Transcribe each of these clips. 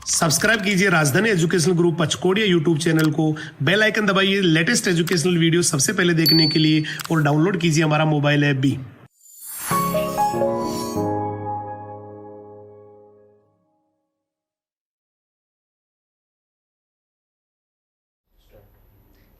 Subscribe कीजिए राजधानी educational group पचकोड़िया YouTube channel को, बेल आइकन दबाइए लेटेस्ट एजुकेशनल वीडियो सबसे पहले देखने के लिए और डाउनलोड कीजिए हमारा मोबाइल ऐप भी।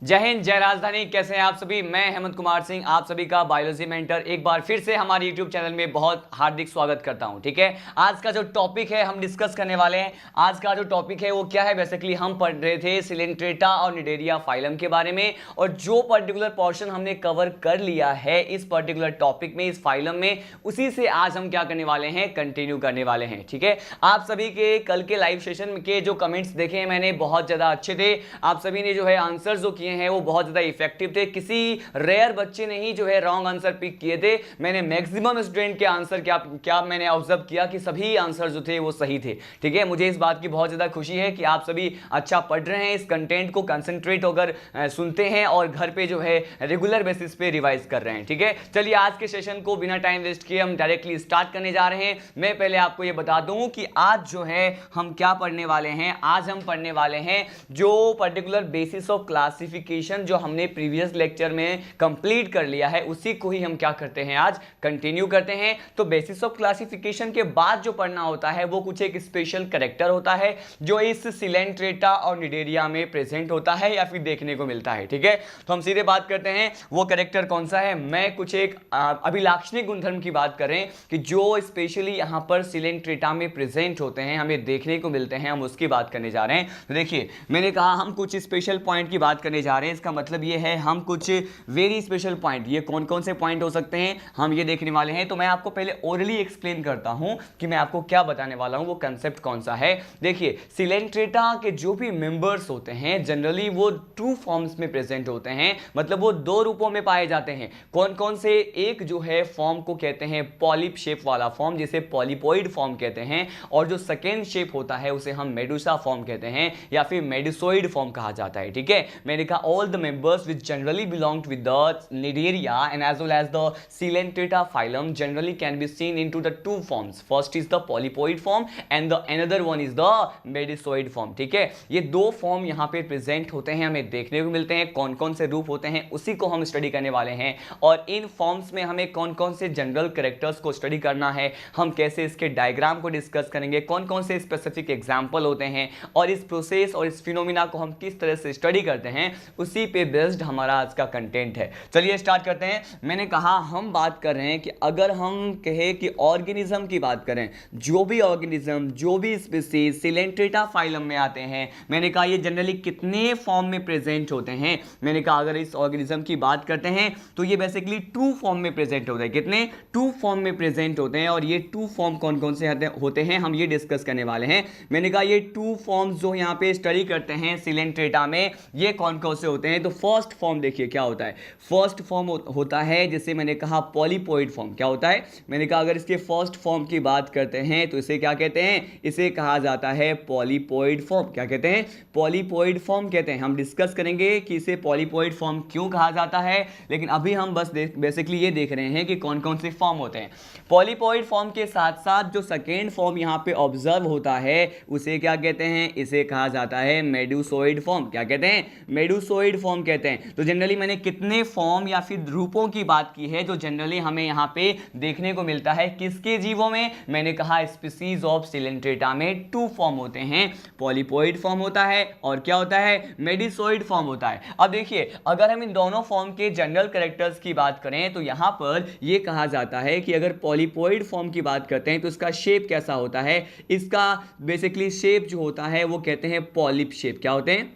जय हिंद, जय राजधानी। कैसे हैं आप सभी? मैं हेमंत कुमार सिंह आप सभी का बायोलॉजी मेंटर एक बार फिर से हमारे यूट्यूब चैनल में बहुत हार्दिक स्वागत करता हूं। ठीक है, आज का जो टॉपिक है हम डिस्कस करने वाले हैं। आज का जो टॉपिक है वो क्या है? बेसिकली हम पढ़ रहे थे सिलेंट्रेटा और निडेरिया फाइलम के बारे में, और जो पर्टिकुलर पोर्शन हमने कवर कर लिया है इस पर्टिकुलर टॉपिक में, इस फाइलम में, उसी से आज हम क्या करने वाले हैं, कंटिन्यू करने वाले हैं। ठीक है, आप सभी के कल के लाइव सेशन के जो कमेंट्स देखे हैं मैंने, बहुत ज्यादा अच्छे थे। आप सभी ने जो है आंसर जो किए हैं वो बहुत ज्यादा इफेक्टिव थे। किसी रेयर बच्चे ने ही जो है रॉन्ग आंसर पिक किए थे। मैंने मैक्सिमम स्टूडेंट के आंसर क्या मैंने ऑब्जर्व किया कि सभी आंसर जो थे वो सही थे। ठीक है, मुझे इस बात की बहुत ज्यादा खुशी है कि आप सभी अच्छा पढ़ रहे हैं, इस कंटेंट को कंसंट्रेट होकर सुनते हैं और घर पे जो है रेगुलर बेसिस पे रिवाइज कर रहे हैं। ठीक है, चलिए आज के सेशन को बिना टाइम वेस्ट किए हम डायरेक्टली स्टार्ट करने जा रहे हैं। मैं पहले आपको ये बता दूं कि आज जो है हम क्या पढ़ने वाले हैं। आज हम पढ़ने वाले हैं जो पर्टिकुलर बेसिस ऑफ क्लासिफिकेशन जो हमने प्रीवियस लेक्चर में कंप्लीट कर लिया है, उसी को ही हम क्या करते हैं, आज कंटिन्यू करते हैं। तो बेसिस ऑफ क्लासिफिकेशन के बाद जो पढ़ना होता है वो कुछ एक स्पेशल कैरेक्टर होता है जो इस सिलेंट्रेटा और निडेरिया में प्रेजेंट होता है या फिर देखने को मिलता है। ठीक है, तो हम सीधे बात करते हैं वो कैरेक्टर कौन सा है। मैं कुछ एक अभिलाक्षणिक गुणधर्म की बात कर रहे हैं कि जो स्पेशली यहां पर सिलेंट्रेटा में प्रेजेंट होते हैं, हमें देखने को मिलते हैं, हम उसकी बात करने जा रहे हैं। तो देखिए, मैंने कहा हम कुछ स्पेशल पॉइंट की बात करने जा रहे हैं। इसका मतलब ये है हम कुछ वेरी स्पेशल पॉइंट, ये कौन कौन से पॉइंट हो सकते हैं हम ये देखने वाले हैं। तो मैं आपको पहले ओरली एक्सप्लेन करता हूं कि मैं आपको क्या बताने वाला हूं, वो कंसेप्ट कौन सा है। देखिए, सिलेंट्रेटा के जो भी मेंबर्स होते हैं जनरली वो टू फॉर्म्स में प्रेजेंट होते हैं, मतलब वो दो रूपों में पाए जाते हैं। कौन कौन से? एक जो है फॉर्म को कहते हैं पॉलिप शेप वाला फॉर्म, जिसे पॉलिपॉइड फॉर्म कहते हैं, और जो सेकेंड शेप होता है उसे हम मेडुसा फॉर्म कहते हैं या फिर मेडुसोइड फॉर्म कहा जाता है। ठीक है, मैंने कहा all the members which generally belonged with the Nidaria and as well as the Coelenterata phylum generally can be seen into the two forms. First is the polypoid form and the another one is the medusoid form. ठीक है, ये दो form यहाँ पे present होते हैं, हमें देखने को मिलते हैं। कौन कौन से रूप होते हैं उसी को हम स्टडी करने वाले हैं, और इन फॉर्म्स में हमें कौन कौन से जनरल कैरेक्टर्स को स्टडी करना है, हम कैसे इसके डायग्राम को डिस्कस करेंगे, कौन कौन से स्पेसिफिक एग्जाम्पल होते हैं, और इस प्रोसेस और इस फिनोमिना को हम किस तरह से स्टडी करते हैं, उसी पे बेस्ड हमारा आज का कंटेंट है। चलिए स्टार्ट करते हैं। मैंने कहा हम बात कर रहे हैं कि अगर हम कहें कि ऑर्गेनिज्म की बात करें, जो भी ऑर्गेनिज्म, जो भी स्पीसीज सिलेंट्रेटा फाइलम में आते हैं, मैंने कहा ये जनरली कितने फॉर्म में प्रेजेंट होते हैं। मैंने कहा अगर इस ऑर्गेनिज्म की बात करते हैं तो ये बेसिकली टू फॉर्म में प्रेजेंट होते हैं। कितने? टू फॉर्म में प्रेजेंट होते हैं, और ये टू फॉर्म कौन कौन से होते हैं हम ये डिस्कस करने वाले हैं। मैंने कहा ये टू फॉर्म्स जो यहाँ पे स्टडी करते हैं सिलेंट्रेटा में, ये कौन कौन से होते हैं। तो फर्स्ट फॉर्म देखिए क्या होता है। फर्स्ट फॉर्म होता है जिसे मैंने कहा पॉलीपॉइड फॉर्म। क्या होता है? मैंने कहा अगर इसके फर्स्ट फॉर्म की बात करते हैं तो इसे क्या कहते हैं, इसे कहा जाता है पॉलीपॉइड फॉर्म। क्या कहते हैं? पॉलीपॉइड फॉर्म कहते हैं। हम डिस्कस करेंगे कि इसे पॉलीपॉइड फॉर्म क्यों कहा जाता है, लेकिन अभी हम बस बेसिकली ये देख रहे हैं कि कौन कौन से फॉर्म होते हैं। पॉलीपॉइड फॉर्म के साथ साथ जो सेकेंड फॉर्म यहाँ पे ऑब्जर्व होता है उसे क्या कहते हैं, इसे कहा जाता है मेडुसोइड फॉर्म। क्या कहते हैं? मेडुसोइड फॉर्म कहते हैं। तो जनरली मैंने कितने फॉर्म या फिर रूपों की बात की है जो जनरली हमें यहाँ पे देखने को मिलता है, किसके जीवों में? मैंने कहा स्पीसीज ऑफ सिलेंट्रेटा में टू फॉर्म होते हैं, पॉलीपॉइड फॉर्म होता है और क्या होता है, मेडिसोइड फॉर्म होता है। अब देखिए, अगर हम इन दोनों फॉर्म के जनरल कैरेक्टर्स की बात करें तो यहाँ पर यह कहा जाता है कि अगर पॉलीपॉइड फॉर्म की बात करते हैं तो इसका शेप कैसा होता है। इसका बेसिकली शेप जो होता है वो कहते हैं पॉलिप शेप। क्या होते हैं?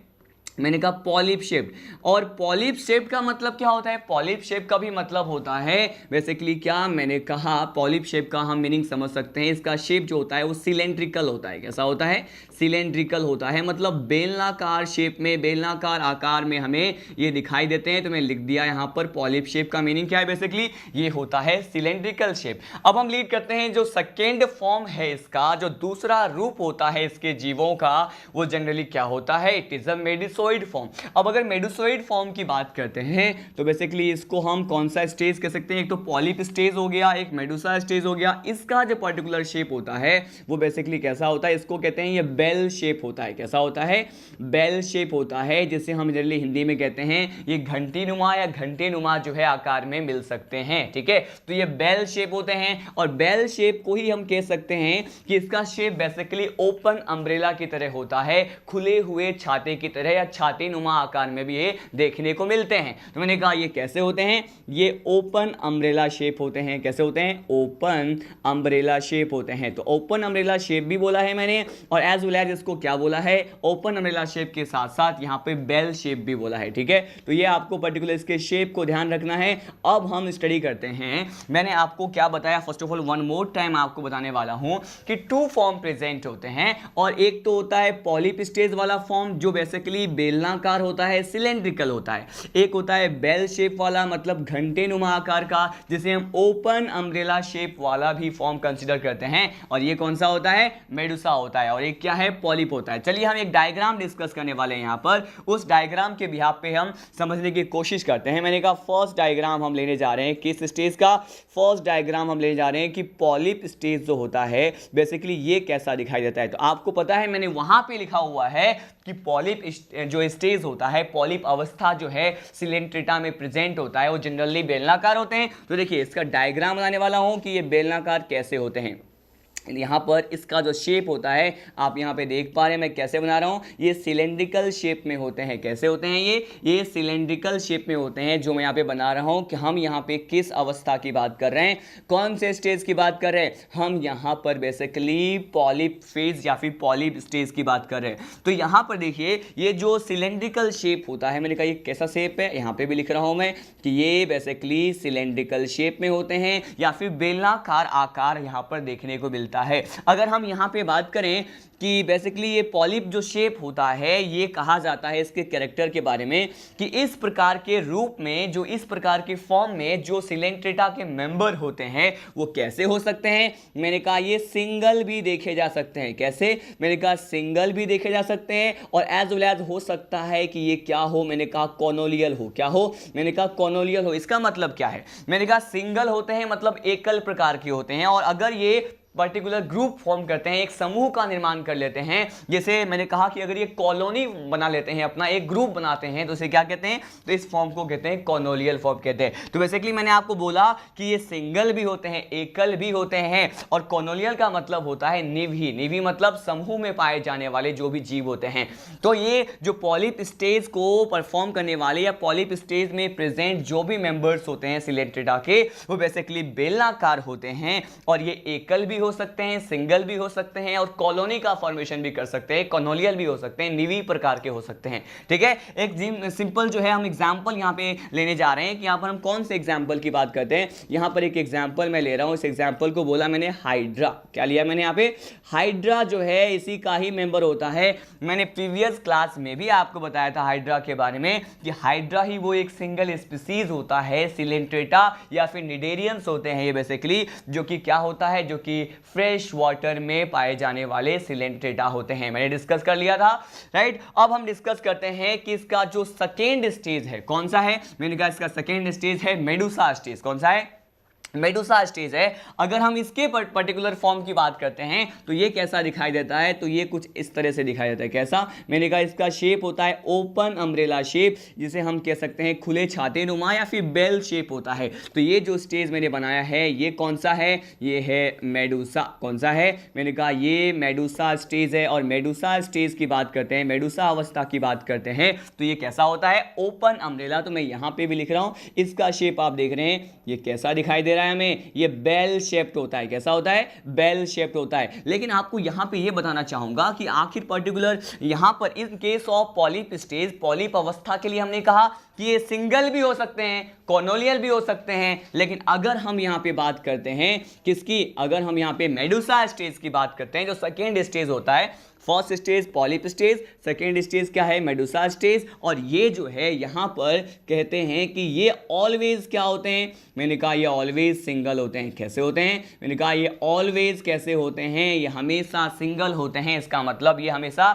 मैंने कहा पॉलिप शेप। और पॉलिप शेप का मतलब क्या होता है? पॉलिप शेप का भी मतलब होता है बेसिकली क्या, मैंने कहा पॉलिप शेप का हम मीनिंग समझ सकते हैं। इसका शेप जो होता है वो सिलेंड्रिकल होता है। कैसा होता है? सिलेंड्रिकल होता है, मतलब बेलनाकार शेप में, बेलनाकार आकार में हमें ये दिखाई देते हैं। तो मैं लिख दिया यहाँ पर पॉलिप शेप का मीनिंग क्या है, बेसिकली ये होता है सिलेंड्रिकल शेप। अब हम लीड करते हैं जो सेकेंड फॉर्म है इसका, जो दूसरा रूप होता है इसके जीवों का, वो जनरली क्या होता है, इट इज अ मेडिसोइड मेडुसोइड फॉर्म। अब अगर मेडुसोइड फॉर्म की बात करते हैं तो बेसिकली इसको हम कौन सा स्टेज कह सकते हैं, एक तो पॉलिप स्टेज हो गया, एक मेडुसा स्टेज हो गया। इसका जो पर्टिकुलर शेप होता है वो बेसिकली कैसा होता है, इसको कहते हैं ये बेल शेप होता है। कैसा होता है, बेल शेप होता है, जिसे हम जनरली हिंदी में कहते हैं ये घंटी नुमा या घंटे नुमा जो है आकार में मिल सकते हैं। ठीक है, तो ये बेल शेप होते हैं और बेल शेप को ही हम कह सकते हैं कि इसका शेप बेसिकली ओपन अम्ब्रेला की तरह होता है, खुले हुए छाते की तरह या छाती नुमा आकार में भी ये देखने को मिलते हैं। तो मैंने कहा ये कैसे होते हैं, ये ओपन अम्ब्रेला शेप होते हैं। कैसे होते हैं, ओपन अम्ब्रेला शेप होते हैं। तो ओपन अम्ब्रेला शेप भी बोला है मैंने और एज वेल एज इसको क्या बोला है, ओपन अम्ब्रेला शेप के साथ साथ यहां पे बेल शेप भी बोला है। ठीक है, तो ये आपको पर्टिकुलर इसके शेप को ध्यान रखना है। अब हम स्टडी करते हैं। मैंने आपको क्या बताया, first of all one more time आपको बताने वाला हूं कि टू फॉर्म प्रेजेंट होते हैं और एक तो होता है पॉलिप स्टेज वाला फॉर्म जो बेसिकली बेलनाकार होता है, सिलेंड्रिकल होता है। एक होता है बेल शेप वाला मतलब घंटे नुमा आकार का, जिसे हम ओपन अम्ब्रेला शेप वाला भी फॉर्म कंसीडर करते हैं और ये कौन सा होता है, मेडुसा होता है। और एक क्या है, पॉलिप होता है। चलिए हम एक डायग्राम डिस्कस करने वाले हैं यहाँ पर, उस डायग्राम के बिहाफ पे हम समझने की कोशिश करते हैं। मैंने कहा फर्स्ट डायग्राम हम लेने जा रहे हैं किस स्टेज का, फर्स्ट डायग्राम हम लेने जा रहे हैं कि पॉलिप स्टेज जो होता है बेसिकली ये कैसा दिखाई देता है। तो आपको पता है मैंने वहां पे लिखा हुआ है कि पॉलिप जो स्टेज होता है, पॉलिप अवस्था जो है सिलेंट्रेटा में प्रेजेंट होता है, वो जनरली बेलनाकार होते हैं। तो देखिए इसका डायग्राम बनाने वाला हूं कि ये बेलनाकार कैसे होते हैं। यहाँ पर इसका जो शेप होता है आप यहाँ पे देख पा रहे हैं मैं कैसे बना रहा हूँ, ये सिलेंड्रिकल शेप में होते हैं। कैसे होते हैं ये सिलेंड्रिकल शेप में होते हैं जो मैं यहाँ पे बना रहा हूँ कि हम यहाँ पे किस अवस्था की बात कर रहे हैं, कौन से स्टेज की बात कर रहे हैं, हम यहाँ पर बेसिकली पॉलिप फेज या फिर पॉलिप स्टेज की बात कर रहे हैं। तो यहाँ पर देखिए ये जो सिलेंड्रिकल शेप होता है, मैंने कहा ये कैसा शेप है, यहाँ पे भी लिख रहा हूँ मैं कि ये बेसिकली सिलेंड्रिकल शेप में होते हैं या फिर बेलनाकार आकार यहाँ पर देखने को मिलता है। अगर हम यहां पे बात करें कि बेसिकली ये पॉलिप जो शेप होता है, ये कहा जाता है इसके कैरेक्टर के बारे में कि इस प्रकार के रूप में, जो इस प्रकार के फॉर्म में जो सिलेंट्रेटा के मेंबर होते हैं वो कैसे हो सकते हैं। मैंने कहा ये सिंगल भी देखे जा सकते हैं। कैसे, मैंने कहा सिंगल भी देखे जा सकते हैं और एज वेल एज हो सकता है कि ये क्या हो, मैंने कहा कॉनोलियल हो। क्या हो, मैंने कहा कॉनोलियल हो। इसका मतलब क्या है, मैंने कहा सिंगल होते हैं मतलब एकल प्रकार के होते हैं और अगर ये पर्टिकुलर ग्रुप फॉर्म करते हैं, एक समूह का निर्माण कर लेते हैं, जैसे मैंने कहा कि अगर ये कॉलोनी बना लेते हैं, अपना एक ग्रुप बनाते हैं, तो इसे क्या कहते हैं, तो इस फॉर्म को कहते हैं कॉनोलियल फॉर्म कहते हैं। तो बेसिकली मैंने आपको बोला कि ये सिंगल भी होते हैं, एकल भी होते हैं और कॉनोलियल का मतलब होता है निवही। निवही मतलब समूह में पाए जाने वाले जो भी जीव होते हैं। तो ये जो पॉलिप स्टेज को परफॉर्म करने वाले या पॉलिप स्टेज में प्रेजेंट जो भी मेंबर्स होते हैं सिलेंट्रेटा के, वो बेसिकली बेलनाकार होते हैं और ये एकल भी हो सकते हैं, सिंगल भी हो सकते हैं और कॉलोनी का फॉर्मेशन भी कर सकते हैं, कॉनोलियल भी हो सकते हैं, निवी प्रकार के हो सकते हैं। ठीक है, एक सिंपल जो है हम एग्जांपल यहां पे लेने जा रहे हैं कि यहां पर हम कौन से एग्जांपल की बात करते हैं। यहां पर एक एग्जांपल मैं ले रहा हूं, इस एग्जांपल को बोला मैंने हाइड्रा। क्या लिया मैंने यहां पे, हाइड्रा जो है इसी का ही मेंबर होता है। मैंने प्रीवियस क्लास में भी आपको बताया था हाइड्रा के बारे में कि हाइड्रा ही वो एक सिंगल स्पीसीज होता है सिलेंट्रेटा या फिर निडेरियंस होते हैं ये बेसिकली, जो कि क्या होता है, जो कि फ्रेश वाटर में पाए जाने वाले सिलेंट्रेटा होते हैं। मैंने डिस्कस कर लिया था, राइट। अब हम डिस्कस करते हैं कि इसका जो सेकेंड स्टेज है कौन सा है। मैंने कहा इसका सेकेंड स्टेज है मेडुसा स्टेज। कौन सा है, मेडुसा स्टेज है। अगर हम इसके पर्टिकुलर फॉर्म की बात करते हैं तो ये कैसा दिखाई देता है, तो ये कुछ इस तरह से दिखाई देता है। कैसा, मैंने कहा इसका शेप होता है ओपन अम्ब्रेला शेप, जिसे हम कह सकते हैं खुले छाते नुमा या फिर बेल शेप होता है। तो ये जो स्टेज मैंने बनाया है ये कौन सा है, ये है मेडुसा। कौन सा है, मैंने कहा ये मेडुसा स्टेज है और मेडुसा स्टेज की बात करते हैं, मेडुसा अवस्था की बात करते हैं तो ये कैसा होता है, ओपन अम्ब्रेला। तो मैं यहां पे भी लिख रहा हूं, इसका शेप आप देख रहे हैं ये कैसा दिखाई दे रहा है हमें, ये बेल शेप्ड होता है। कैसा होता है, बेल शेप्ड होता है। लेकिन आपको यहां पे ये बताना चाहूंगा कि आखिर पर्टिकुलर यहां पर in case of polyp stage, polyp अवस्था के लिए हमने कहा कि ये सिंगल भी हो सकते हैं, कॉनोलियल भी हो सकते हैं, लेकिन अगर हम यहाँ पे बात करते हैं किसकी, अगर हम यहाँ पे मेडुसा स्टेज की बात करते हैं, जो सेकेंड स्टेज होता है, first stage polyp stage, second stage क्या है, मेडुसा स्टेज, और ये जो है यहाँ पर कहते हैं कि ये ऑलवेज क्या होते हैं, मैंने कहा ये ऑलवेज सिंगल होते हैं। कैसे होते हैं, मैंने कहा ये ऑलवेज कैसे होते हैं, ये हमेशा सिंगल होते हैं। इसका मतलब ये हमेशा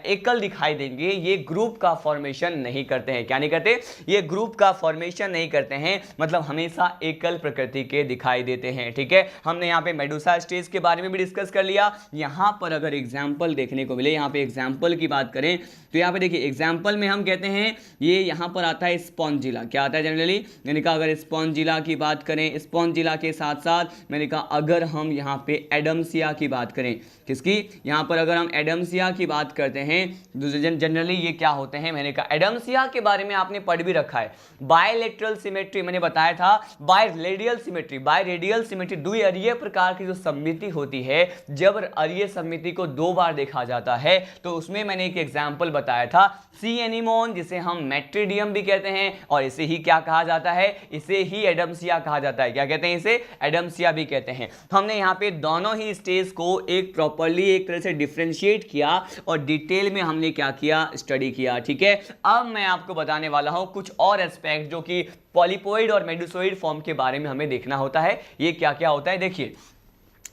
एकल दिखाई देंगे, ये ग्रुप का फॉर्मेशन नहीं करते हैं। क्या नहीं करते, ये ग्रुप का फॉर्मेशन नहीं करते हैं, मतलब हमेशा एकल प्रकृति के दिखाई देते हैं। ठीक है, हमने यहाँ पे मेडुसा स्टेज के बारे में भी डिस्कस कर लिया। यहाँ पर अगर एग्जाम्पल देखने को मिले, यहाँ पे एग्जाम्पल की बात करें तो यहाँ पे देखिए एग्जाम्पल में हम कहते हैं ये यहाँ पर आता है स्पॉन्जिला। क्या आता है जनरली, मैंने कहा अगर स्पॉन्जिला की बात करें, स्पॉन्जिला के साथ साथ मैंने कहा अगर हम यहाँ पे एडम्सिया की बात करें, किसकी, यहाँ पर अगर हम एडम्सिया की बात करते हैं जनरली ये क्या होते हैं, मैंने कहा एडम्सिया के बारे में आपने पढ़ भी रखा है। बायलैटरल सिमेट्री मैंने बताया था, बायरेडियल सिमेट्री, बायरेडियल सिमेट्री द्विअरीय प्रकार की जो सममिति होती है, जब अरीय सममिति को दो बार देखा जाता है तो उसमें मैंने एक एग्जाम्पल बताया था, सी एनीमोन, जिसे हम मेट्रिडियम भी कहते हैं, और इसे ही क्या कहा जाता है, इसे ही एडम्सिया कहा जाता है। क्या कहते हैं, इसे एडम्सिया भी कहते हैं। हमने यहाँ पे दोनों ही स्टेज को एक प्रॉपर्ली एक तरह से डिफरेंशिएट किया और डिटेल में हमने क्या किया, स्टडी किया। ठीक है, अब मैं आपको बताने वाला हूं कुछ और एस्पेक्ट जो कि पॉलीपोइड और मेडुसोइड फॉर्म के बारे में हमें देखना होता है। ये क्या क्या होता है, देखिए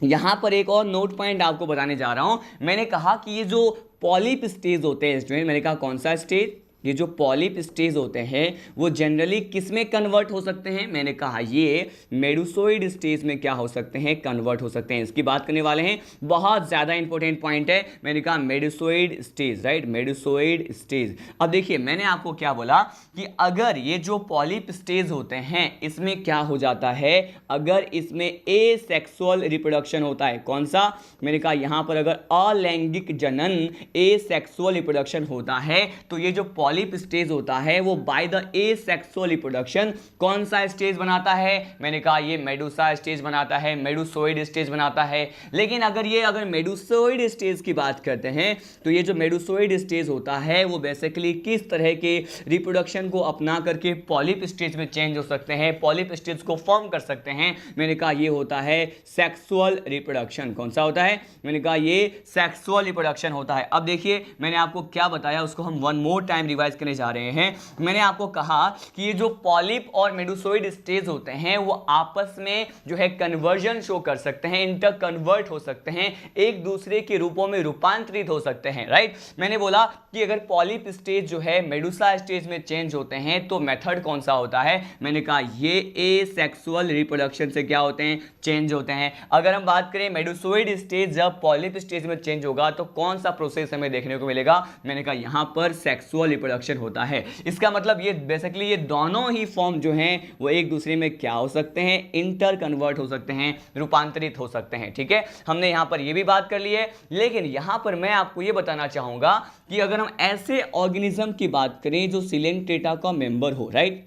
यहां पर एक और नोट पॉइंट आपको बताने जा रहा हूं। मैंने कहा कि ये जो पॉलिप स्टेज होते हैं स्टूडेंट, मैंने कहा कौन सा स्टेज, ये जो पॉलिप स्टेज होते हैं वो जनरली किस में कन्वर्ट हो सकते हैं, मैंने कहा ये मेडुसोइड स्टेज में क्या हो सकते हैं, कन्वर्ट हो सकते हैं। इसकी बात करने वाले हैं, बहुत ज़्यादा इंपॉर्टेंट पॉइंट है। मैंने कहा मेडुसोइड स्टेज, राइट, मेडुसोइड स्टेज। अब देखिए मैंने आपको क्या बोला कि अगर ये जो पॉलिप स्टेज होते हैं इसमें क्या हो जाता है, अगर इसमें एसेक्सुअल रिप्रोडक्शन होता है, कौन सा, मैंने कहा यहाँ पर अगर अलैंगिक जनन एसेक्सुअल रिप्रोडक्शन होता है तो ये जो पॉलिप स्टेज होता है वो बाय द एसेक्सुअल रिप्रोडक्शन कौन सा स्टेज बनाता है, मैंने कहा ये मेडुसा स्टेज बनाता है, मेडुसोइड स्टेज बनाता है। लेकिन अगर मेडुसोइड स्टेज की बात करते हैं तो ये जो मेडुसोइड स्टेज होता है वो बेसिकली किस तरह के रिप्रोडक्शन को अपना करके पॉलिप स्टेज में चेंज हो सकते हैं, पॉलिप स्टेज को फॉर्म कर सकते हैं। मैंने कहा ये होता है सेक्सुअल रिप्रोडक्शन। कौन सा होता है, मैंने कहा ये सेक्सुअल रिप्रोडक्शन होता है। अब देखिए मैंने आपको क्या बताया उसको हम वन मोर टाइम रिवाइज करने जा रहे हैं। मैंने आपको कहा कि ये जो पॉलिप और मेडुसोइड स्टेज होते हैं वो आपस में जो है कन्वर्जन शो कर सकते हैं, इंटर कन्वर्ट हो सकते हैं, एक दूसरे के रूपों में रूपांतरित हो सकते हैं, राइट। मैंने बोला कि अगर पॉलिप स्टेज जो है मेडुसा स्टेज में चेंज होते हैं तो मेथड कौन सा होता है, मैंने कहा ये एसेक्सुअल रिप्रोडक्शन से क्या होते हैं, चेंज होते हैं। अगर हम बात करें मेडुसोइड स्टेज जब पॉलिप स्टेज में चेंज होगा तो कौन सा प्रोसेस हमें देखने को मिलेगा, मैंने कहा यहां पर सेक्सुअल रिप्रोडक्शन होता है। इसका मतलब ये बेसिकली ये दोनों ही फॉर्म जो हैं वो एक दूसरे में क्या हो सकते हैं, इंटर कन्वर्ट हो सकते हैं, रूपांतरित हो सकते हैं। ठीक है, हमने यहां पर ये भी बात कर ली है। लेकिन यहां पर मैं आपको ये बताना चाहूंगा कि अगर हम ऐसे ऑर्गेनिज्म की बात करें जो सिलेंट्रेटा का मेंबर हो, राइट,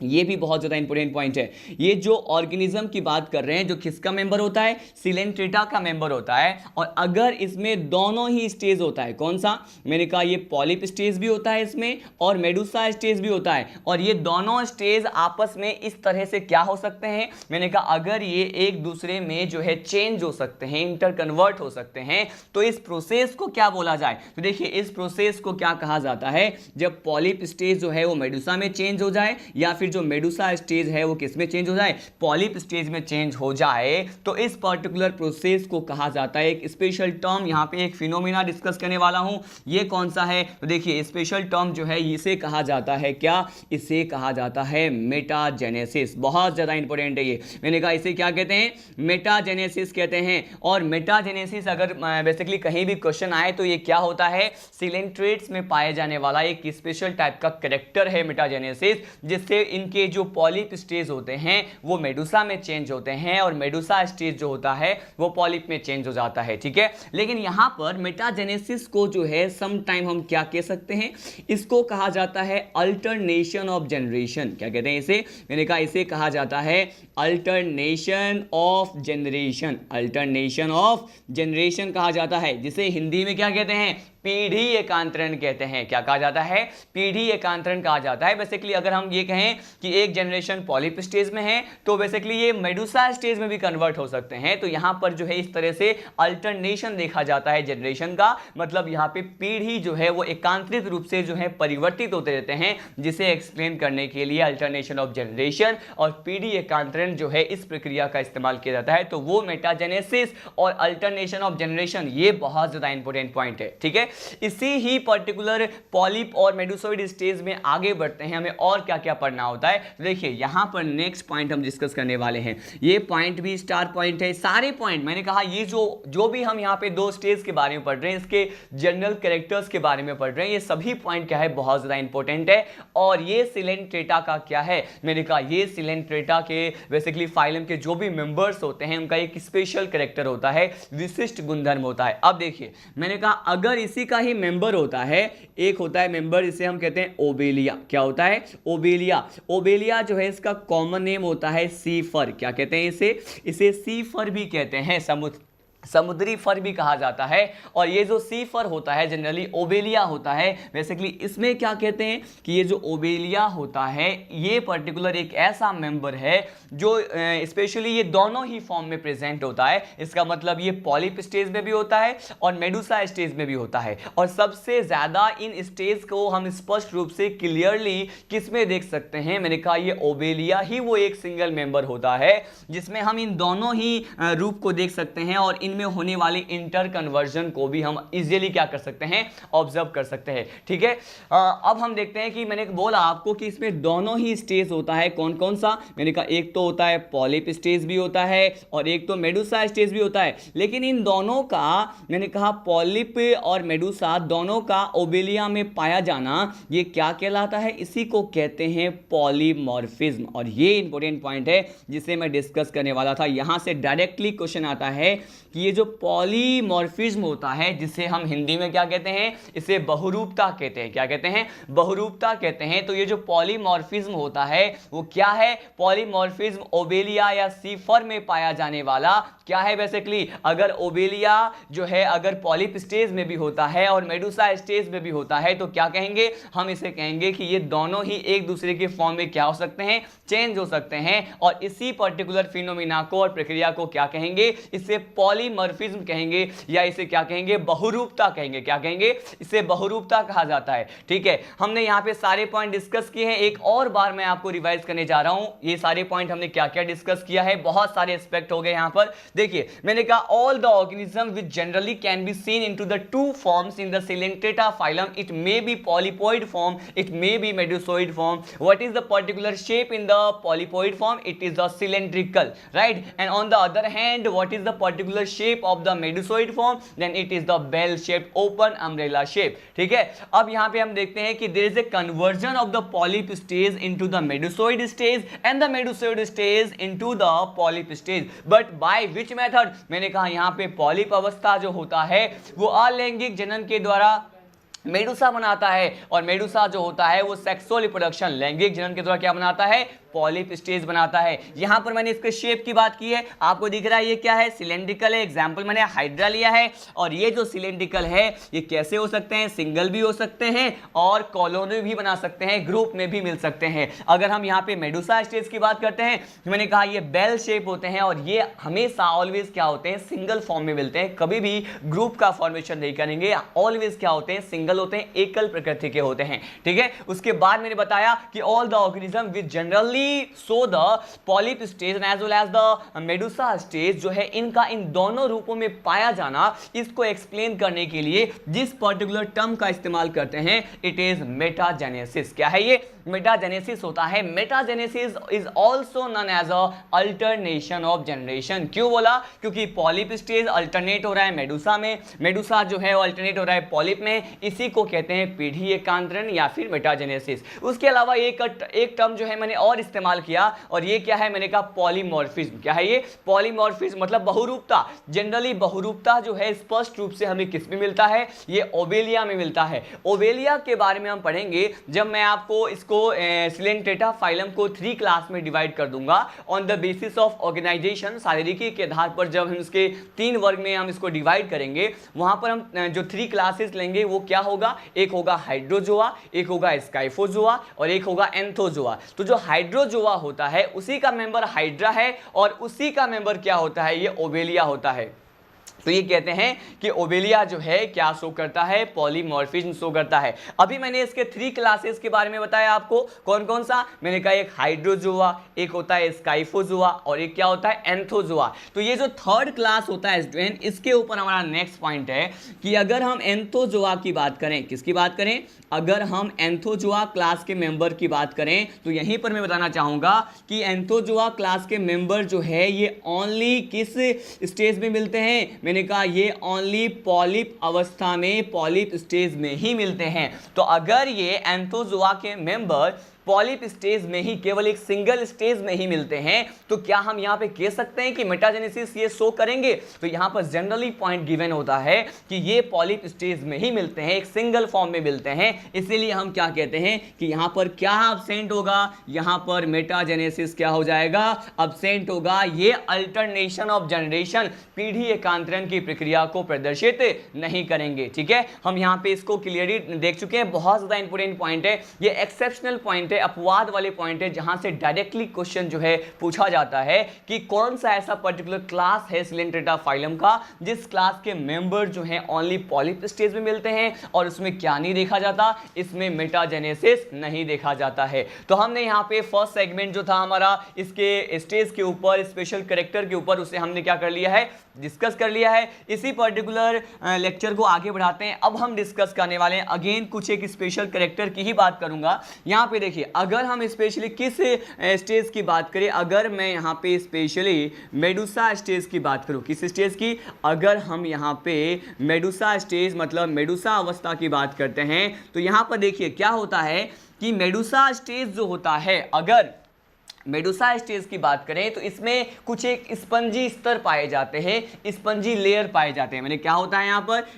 ये भी बहुत ज़्यादा इंपॉर्टेंट पॉइंट है। ये जो ऑर्गेनिज्म की बात कर रहे हैं जो किसका मेंबर होता है, सिलेंट्रेटा का मेंबर होता है, और अगर इसमें दोनों ही स्टेज होता है, कौन सा, मैंने कहा ये पॉलिप स्टेज भी होता है इसमें और मेडुसा स्टेज भी होता है, और ये दोनों स्टेज आपस में इस तरह से क्या हो सकते हैं, मैंने कहा अगर ये एक दूसरे में जो है चेंज हो सकते हैं, इंटर कन्वर्ट हो सकते हैं, तो इस प्रोसेस को क्या बोला जाए, तो देखिए इस प्रोसेस को क्या कहा जाता है, जब पॉलिप स्टेज जो है वो मेडुसा में चेंज हो जाए या फिर जो मेडुसा स्टेज है वो किस में चेंज हो जाए, पॉलिप स्टेज में चेंज हो जाए, तो इस पर्टिकुलर प्रोसेस को कहा जाता है, एक स्पेशल टर्म, यहां पे एक फिनोमेना डिस्कस करने वाला हूं, ये कौन सा है, तो देखिए स्पेशल टर्म जो है इसे कहा जाता है क्या, इसे कहा जाता है मेटाजेनेसिस। बहुत ज्यादा इंपॉर्टेंट है ये, मैंने कहा इसे क्या कहते हैं, मेटाजेनेसिस कहते हैं। और मेटाजेनेसिस अगर बेसिकली कहीं भी क्वेश्चन आए तो ये क्या होता है, सिलेंट्रेट्स में पाए जाने वाला एक स्पेशल टाइप का कैरेक्टर है मेटाजेनेसिस, जिससे इनके जो पॉलिप स्टेज होते हैं वो मेडुसा में चेंज होते हैं और मेडुसा स्टेज जो होता है वो पॉलिप में चेंज हो जाता है। ठीक है, लेकिन यहां पर मेटाजेनेसिस को जो है सम टाइम हम क्या कह सकते हैं, इसको कहा जाता है अल्टरनेशन ऑफ जनरेशन। क्या कहते हैं इसे, मैंने कहा इसे कहा जाता है alternation of generation, alternation of generation कहा जाता है, जिसे हिंदी में क्या कहते हैं, पीढ़ी एकांतरण कहते हैं। क्या कहा जाता है, पीढ़ी एकांतरण कहा जाता है। बेसिकली अगर हम ये कहें कि एक जनरेशन पॉलिप स्टेज में है तो बेसिकली ये मेडुसा स्टेज में भी कन्वर्ट हो सकते हैं। तो यहां पर जो है इस तरह से अल्टरनेशन देखा जाता है जनरेशन का, मतलब यहां पे पीढ़ी जो है वो एकांतरित रूप से जो है परिवर्तित होते रहते हैं, जिसे एक्सप्लेन करने के लिए अल्टरनेशन ऑफ जनरेशन और पीढ़ी एकांतरण जो है इस प्रक्रिया का इस्तेमाल किया जाता है। तो वो मेटाजेनेसिस और अल्टरनेशन ऑफ जनरेशन, ये बहुत ज्यादा इंपॉर्टेंट पॉइंट है। ठीक है, इसी ही पर्टिकुलर पॉलिप और मेडुसोइड स्टेज में आगे बढ़ते हैं, हमें और क्या क्या पढ़ना होता है। देखिए यहां पर नेक्स्ट पॉइंट हम डिस्कस करने वाले हैं, ये पॉइंट भी स्टार पॉइंट है। सारे पॉइंट मैंने कहा, ये जो भी हम यहां पे दो स्टेज के बारे में पढ़ रहे हैं, इसके जनरल कैरेक्टर्स के बारे में पढ़ रहे हैं, ये सभी पॉइंट क्या है, बहुत ज्यादा इंपॉर्टेंट है। और ये सिलेंट्रेटा का क्या है, मैंने कहा ये सिलेंट्रेटा के बेसिकली फाइलम के जो भी मेंबर्स होते हैं उनका एक स्पेशल कैरेक्टर होता है, विशिष्ट गुणधर्म होता है। अब देखिए मैंने कहा अगर इसी का ही मेंबर होता है, एक होता है मेंबर, इसे हम कहते हैं ओबेलिया। क्या होता है, ओबेलिया। ओबेलिया जो है इसका कॉमन नेम होता है सीफर। क्या कहते हैं इसे सीफर भी कहते हैं, समुद्री फर भी कहा जाता है। और ये जो सी फर होता है जनरली ओबेलिया होता है। बेसिकली इसमें क्या कहते हैं कि ये जो ओबेलिया होता है ये पर्टिकुलर एक ऐसा मेंबर है जो स्पेशली ये दोनों ही फॉर्म में प्रेजेंट होता है। इसका मतलब ये पॉलिप स्टेज में भी होता है और मेडुसा स्टेज में भी होता है। और सबसे ज्यादा इन स्टेज को हम स्पष्ट रूप से क्लियरली किस में देख सकते हैं, मैंने कहा ये ओबेलिया ही वो एक सिंगल मेंबर होता है जिसमें हम इन दोनों ही रूप को देख सकते हैं और इन में होने वाली इंटर कन्वर्जन को भी हम इजीली क्या कर सकते हैं, ऑब्जर्व कर सकते हैं। ठीक है, अब हम देखते हैं कि मैंने बोला आपको कि इसमें दोनों ही स्टेज होता है। कौन कौन सा, मैंने कहा एक तो होता है पॉलिप स्टेज भी होता है और एक तो मेडुसा स्टेज भी होता है। लेकिन इन दोनों का मैंने कहा पॉलिप और मेडुसा दोनों का ओबेलिया में पाया जाना ये क्या कहलाता है, इसी को कहते हैं पॉलीमॉर्फिज्म। और ये इंपॉर्टेंट पॉइंट है जिसे मैं डिस्कस करने वाला था। यहां से डायरेक्टली क्वेश्चन आता है कि ये जो पॉलीमॉर्फिज्म होता है, जिसे हम हिंदी में क्या कहते हैं, इसे बहुरूपता कहते हैं। क्या कहते हैं, बहुरूपता कहते हैं। तो ये जो पॉलीमॉर्फिज्म होता है वो क्या है, पॉलीमॉर्फिज्म ओबेलिया या सीफर में पाया जाने वाला क्या है। बेसिकली अगर ओबेलिया जो है अगर पॉलिप स्टेज में भी होता है और मेडुसा स्टेज में भी होता है तो क्या कहेंगे, हम इसे कहेंगे कि ये दोनों ही एक दूसरे के फॉर्म में क्या हो सकते हैं, चेंज हो सकते हैं। और इसी पर्टिकुलर फिनोमिना को और प्रक्रिया को क्या कहेंगे, इसे पॉलीमॉर्फिज्म कहेंगे या इसे क्या कहेंगे, बहुरूपता कहेंगे। क्या कहेंगे, इसे बहुरूपता कहा जाता है। ठीक है, हमने यहाँ पे सारे पॉइंट डिस्कस किए हैं। एक और बार मैं आपको रिवाइज करने जा रहा हूं, ये सारे पॉइंट हमने क्या क्या डिस्कस किया है। बहुत सारे एस्पेक्ट हो गए यहाँ पर। देखिए मैंने कहा all the organism which generally can be seen into the two forms in the Coelenterata phylum, it may be polypoid form, it may be medusoid form. What is the particular shape in the polypoid form, it is the cylindrical, right? And on the other hand, what is the particular shape of the medusoid form? Then it is the bell shaped open umbrella shape. ठीक है, अब यहाँ पे हम देखते हैं कि there is a conversion of the polyp stage into the medusoid stage and the medusoid stage into the polyp stage. But by which method? मैंने कहा यहाँ पे polyp अवस्था जो होता है वो अलैंगिक जनन के द्वारा मेडुसा बनाता है और मेडुसा जो होता है वो सेक्सुअल रिप्रोडक्शन लैंगिक जनन के द्वारा क्या बनाता है, पॉलिप स्टेज बनाता है। यहां पर मैंने इसके शेप की बात की है, आपको दिख रहा है ये क्या है, सिलेंड्रिकल है। एग्जांपल मैंने हाइड्रा लिया है। और ये जो सिलेंड्रिकल है ये कैसे हो सकते हैं, सिंगल भी हो सकते हैं और कॉलोनी भी बना सकते हैं, ग्रुप में भी मिल सकते हैं। अगर हम यहाँ पे मेडुसा स्टेज की बात करते हैं, मैंने कहा ये बेल शेप होते हैं और ये हमेशा ऑलवेज क्या होते हैं, सिंगल फॉर्म में मिलते हैं, कभी भी ग्रुप का फॉर्मेशन नहीं करेंगे। ऑलवेज क्या होते हैं, सिंगल होते हैं, एकल प्रकृति के होते हैं। ठीक है, उसके बाद मैंने बताया कि all the organism which generally show the polyp stage as well as the medusa stage जो है, इनका इन दोनों रूपों में पाया जाना, इसको एक्सप्लेन करने के लिए जिस पर्टिकुलर टर्म का इस्तेमाल करते हैं, इट इज मेटाजेनेसिस। क्या है ये, मेटाजेनेसिस होता है। Metagenesis is also known as a alternation of generation. क्यों बोला, क्योंकि पॉलिप स्टेज अल्टरनेट हो रहा है मेडुसा में, मेडुसा जो है अल्टरनेट हो रहा है पॉलिप में, इसी को कहते हैं पीढ़ी एकांतरण या फिर मेटाजेनेसिस। उसके अलावा एक टर्म जो है मैंने और इस्तेमाल किया और ये क्या है, मैंने कहा पॉलीमॉर्फिज्म। क्या है ये, पॉलीमॉर्फिज्म मतलब बहुरूपता। जनरली बहुरूपता जो है स्पष्ट रूप से हमें किस में मिलता है, ये ओबेलिया में मिलता है। ओबेलिया के बारे में हम पढ़ेंगे जब मैं आपको इसको इसको सिलेंट्रेटा फाइलम को 3 क्लास में डिवाइड कर दूंगा on the basis of organisation. शारीरिकी के आधार पर जब हम इसके 3 वर्ग में हम इसको डिवाइड करेंगे, वहां पर हम जो 3 क्लासेस लेंगे वो क्या होगा, एक होगा हाइड्रोजोआ, एक होगा स्काइफोजोआ और एक होगा एंथोजोआ। तो जो हाइड्रोजोआ होता है उसी का मेंबर हाइड्रा है और उसी का मेंबर क्या होता है, ये ओवेलिया होता है। तो ये कहते हैं कि ओवेलिया जो है क्या शो करता है, पॉलीमॉर्फिज्म शो करता है। अभी मैंने इसके 3 क्लासेस के बारे में बताया आपको, कौन कौन सा, मैंने कहा एक हाइड्रोजोआ, एक होता है स्काइफोजोआ और एक क्या होता है, एंथोजोआ। तो ये जो 3rd क्लास होता है स्टूडेंट, इसके ऊपर हमारा नेक्स्ट पॉइंट है कि अगर हम एंथोजोआ की बात करें, किसकी बात करें, अगर हम एंथोजोआ क्लास के मेंबर की बात करें तो यहीं पर मैं बताना चाहूंगा कि एंथोजोआ क्लास के मेंबर जो है ये ओनली किस स्टेज में मिलते हैं, मैंने कहा ये ओनली पॉलिप अवस्था में, पॉलिप स्टेज में ही मिलते हैं। तो अगर ये एंथोजोआ के मेंबर पॉलिप स्टेज में ही, केवल एक सिंगल स्टेज में ही मिलते हैं, तो क्या हम यहां पे कह सकते हैं कि मेटाजेनेसिस ये शो करेंगे? तो यहां पर जनरली पॉइंट गिवन होता है कि ये पॉलिप स्टेज में ही मिलते हैं, एक सिंगल फॉर्म में मिलते हैं। इसीलिए हम क्या कहते हैं कि यहां पर क्या अब्सेंट होगा, यहां पर मेटाजेनेसिस क्या हो जाएगा, अब्सेंट होगा। ये अल्टरनेशन ऑफ जनरेशन, पीढ़ी एकांतरण की प्रक्रिया को प्रदर्शित नहीं करेंगे। ठीक है, हम यहां पे इसको क्लियरली देख चुके हैं। बहुत ज्यादा इंपॉर्टेंट पॉइंट है, ये एक्सेप्शनल पॉइंट है, अपवाद वाले पॉइंट है, जहां से डायरेक्टली क्वेश्चन जो है पूछा जाता है कि कौन सा ऐसा पर्टिकुलर क्लास है सिलेंट्रेटा फाइलम का जिस क्लास के मेंबर जो है ओनली पॉलिप स्टेज में मिलते हैं और उसमें क्या नहीं देखा जाता, इसमें मेटाजेनेसिस नहीं देखा जाता है। तो हमने यहां पे फर्स्ट सेगमेंट जो था हमारा इसके स्टेज के ऊपर, स्पेशल कैरेक्टर के ऊपर, उसे हमने क्या कर लिया है, डिस्कस कर लिया है। इसी पर्टिकुलर लेक्चर को आगे बढ़ाते हैं। अब हम डिस्कस करने वाले हैं अगेन कुछ एक स्पेशल कैरेक्टर की ही बात करूंगा। यहां पे देखिए, अगर हम स्पेशली किस स्टेज की बात करें, अगर मैं यहां पे स्पेशली मेडुसा स्टेज की बात करूं, किस स्टेज की, अगर हम यहां पे मेडुसा स्टेज मतलब मेडुसा अवस्था की बात करते हैं, तो यहां पर देखिए क्या होता है कि मेडुसा स्टेज जो होता है, अगर मेडुसा स्टेज की बात करें तो इसमें कुछ एक स्पंजी स्तर पाए जाते हैं, स्पंजी लेयर पाए जाते हैं। मैंने क्या होता है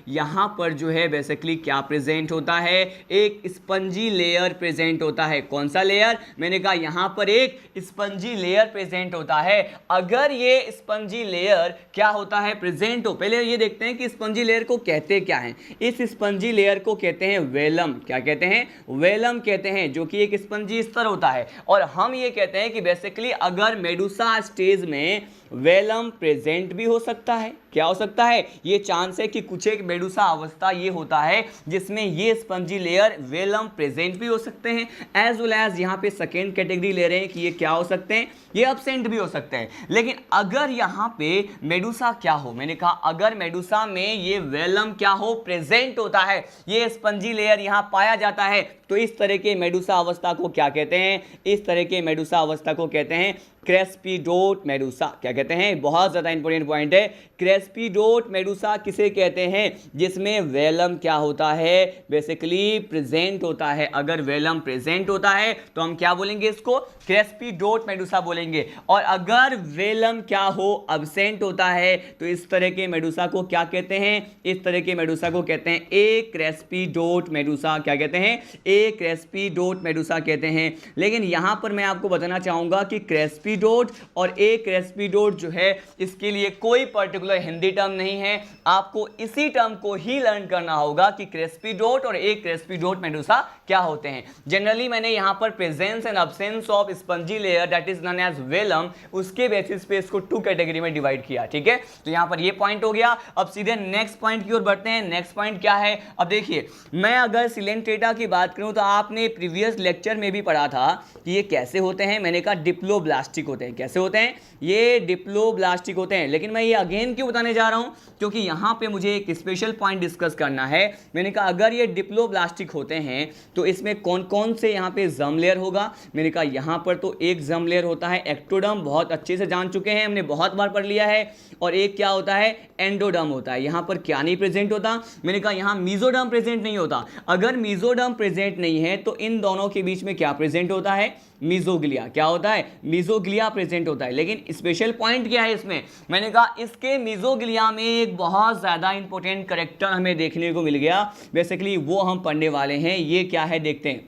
यहाँ पर जो है बेसिकली क्या प्रेजेंट होता है, एक स्पंजी लेयर प्रेजेंट होता है। कौन सा लेयर, मैंने कहा यहाँ पर एक स्पंजी लेयर प्रेजेंट होता है। अगर ये स्पंजी लेयर क्या होता है, प्रेजेंट हो, पहले ये देखते हैं कि स्पंजी लेयर को कहते क्या हैं। इस स्पंजी लेयर को कहते हैं वेलम। क्या कहते हैं, वेलम कहते हैं, जो कि एक स्पंजी स्तर होता है। और हम ये कहते हैं कि बेसिकली अगर मेडुसा स्टेज में वेलम प्रेजेंट भी हो सकता है, क्या हो सकता है, ये चांस है कि कुछ एक मेडुसा अवस्था ये होता है जिसमें ये स्पंजी लेयर वेलम प्रेजेंट भी हो सकते हैं, एज वेल एज यहाँ पे सेकेंड कैटेगरी ले रहे हैं कि ये क्या हो सकते हैं, ये एब्सेंट भी हो सकते हैं। लेकिन अगर यहाँ पे मेडुसा क्या हो, मैंने कहा अगर मेडुसा में ये वेलम क्या हो, प्रेजेंट होता है, ये स्पंजी लेयर यहाँ पाया जाता है, तो इस तरह के मेडुसा अवस्था को क्या कहते हैं, इस तरह के मेडुसा अवस्था को कहते हैं क्रेस्पिडोट मेडुसा। क्या कहते हैं, बहुत ज्यादा इंपॉर्टेंट पॉइंट है, क्रेस्पिडोट मेडुसा किसे कहते हैं, जिसमें वेलम क्या होता है, बेसिकली प्रेजेंट होता है। अगर वेलम प्रेजेंट होता है तो हम क्या बोलेंगे, इसको क्रेस्पिडोट मेडुसा बोलेंगे। और अगर वेलम क्या हो, अब्सेंट होता है, तो इस तरह के मेडुसा को क्या कहते हैं, इस तरह के मेडुसा को कहते हैं ए क्रेस्पिडोट मेडुसा। क्या कहते हैं, ए क्रेस्पिडोट मेडुसा कहते हैं। लेकिन यहां पर मैं आपको बताना चाहूंगा कि क्रेस्पिडोट और ए क्रेस्पिडोट जो है, इसके लिए कोई पर्टिकुलर हिंदी टर्म नहीं है, आपको इसी टर्म को ही लर्न करना होगा कि क्रेस्पिडोट और ए क्रेस्पिडोट मेडुसा क्या होते हैं। जनरली मैंने यहां पर presence and absence of spongy layer that is known as velum, उसके बेसिस पे इसको 2 कैटेगरी में डिवाइड किया। ठीक है, तो यहां पर ये पॉइंट हो गया। अब सीधे नेक्स्ट पॉइंट की ओर बढ़ते हैं। नेक्स्ट पॉइंट क्या है, अब देखिए, मैं अगर सिलेंट्रेटा की बात करूं तो आपने प्रीवियस लेक्चर में भी पढ़ा था कि ये कैसे होते हैं। मैंने कहा डिप्लोब्लास्टिक होते हैं। कैसे होते हैं, ये डिप्लोब्लास्टिक होते हैं। लेकिन मैं ये अगेन क्यों बताने जा रहा हूं, क्योंकि यहां पे मुझे एक स्पेशल पॉइंट डिस्कस करना है। मैंने कहा अगर ये डिप्लोब्लास्टिक होते हैं तो इसमें कौन कौन से यहां पे जर्म लेयर होगा। मैंने कहा यहां पर तो एक जर्म लेयर होता है एक्टोडर्म, बहुत अच्छे से जान चुके हैं, हमने बहुत बार पढ़ लिया है। और एक क्या होता है, एंडोडर्म होता है। यहां पर क्या नहीं प्रेजेंट होता, मैंने कहा यहां मीजोडर्म प्रेजेंट नहीं होता। अगर मीजोडर्म प्रेजेंट नहीं है तो इन दोनों के बीच में क्या प्रेजेंट होता है, मीजोग्लिया। क्या होता है, मीजोग्लिया प्रेजेंट होता है। लेकिन स्पेशल पॉइंट क्या है इसमें, मैंने कहा इसके मीजोग्लिया में एक बहुत ज्यादा इंपॉर्टेंट कैरेक्टर हमें देखने को मिल गया, बेसिकली वो हम पढ़ने वाले हैं। ये क्या है देखते हैं।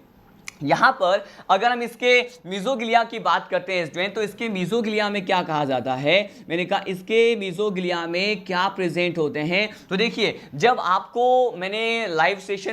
यहाँ पर अगर हम इसके मीजोग्लिया की बात करते हैं स्टूडेंट, तो इसके मीजोग्लिया में क्या कहा जाता है, मैंने कहा इसके मीजोग्लिया में क्या प्रेजेंट होते हैं। तो देखिए, जब आपको मैंने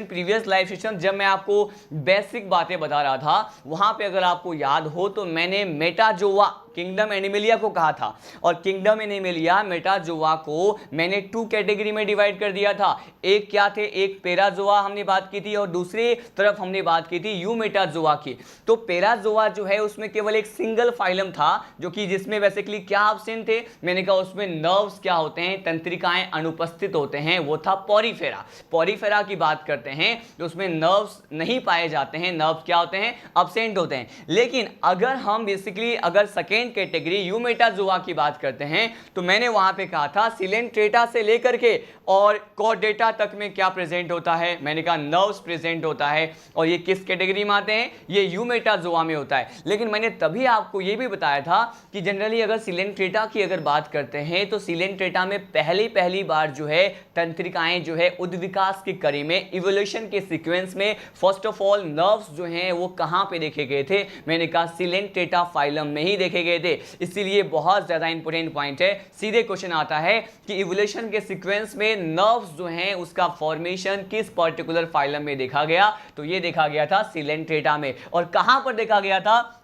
प्रीवियस लाइव सेशन जब मैं आपको बेसिक बातें बता रहा था, वहां पे अगर आपको याद हो तो मैंने मेटाजोआ किंगडम एनिमेलिया को कहा था, और किंगडम एनिमेलिया मेटाजोआ को मैंने 2 कैटेगरी में डिवाइड कर दिया था। एक क्या थे, एक पेराजोआ हमने बात की थी, और दूसरी तरफ हमने बात की थी यूमेटाजोआ की। तो पेराजोआ जो है उसमें केवल एक सिंगल फाइलम था, जो कि जिसमें बेसिकली क्या एब्सेंट थे, मैंने कहा उसमें नर्व्स क्या होते हैं, तंत्रिकाएं अनुपस्थित होते हैं, वो था पॉरीफेरा। पॉरीफेरा की बात करते हैं तो उसमें नर्व्स नहीं पाए जाते हैं, नर्व्स क्या होते हैं, एब्सेंट होते हैं। लेकिन अगर हम बेसिकली अगर सेकेंड कैटेगरी यूमेटाजोआ की बात करते हैं, तो मैंने वहां पे कहा था सिलेंट्रेटा से लेकर के और कॉर्डेटा तक में क्या प्रेजेंट होता है, मैंने कहा नर्व्स प्रेजेंट होता है, और ये किस कैटेगरी में आते हैं, ये यूमेटाजोआ में होता है। लेकिन मैंने तभी आपको ये भी बताया था कि जनरली अगर सिलेंट्रेटा की अगर बात करते हैं तो सिलेंट्रेटा में पहली बार जो है तंत्रिकाएं जो है उद्विकास की कड़ी में, इवोल्यूशन के सीक्वेंस में फर्स्ट ऑफ ऑल नर्व्स जो हैं वो कहां पे देखे गए थे, मैंने कहा सिलेंट्रेटा फाइलम में ही देखे गए थे। इसीलिए बहुत ज्यादा इंपॉर्टेंट पॉइंट है, सीधे क्वेश्चन आता है कि इवोल्यूशन के सीक्वेंस में नर्व्स जो हैं उसका फॉर्मेशन किस पर्टिकुलर फाइलम में देखा गया, तो ये देखा गया था सिलेंट्रेटा में। और कहां पर देखा गया था,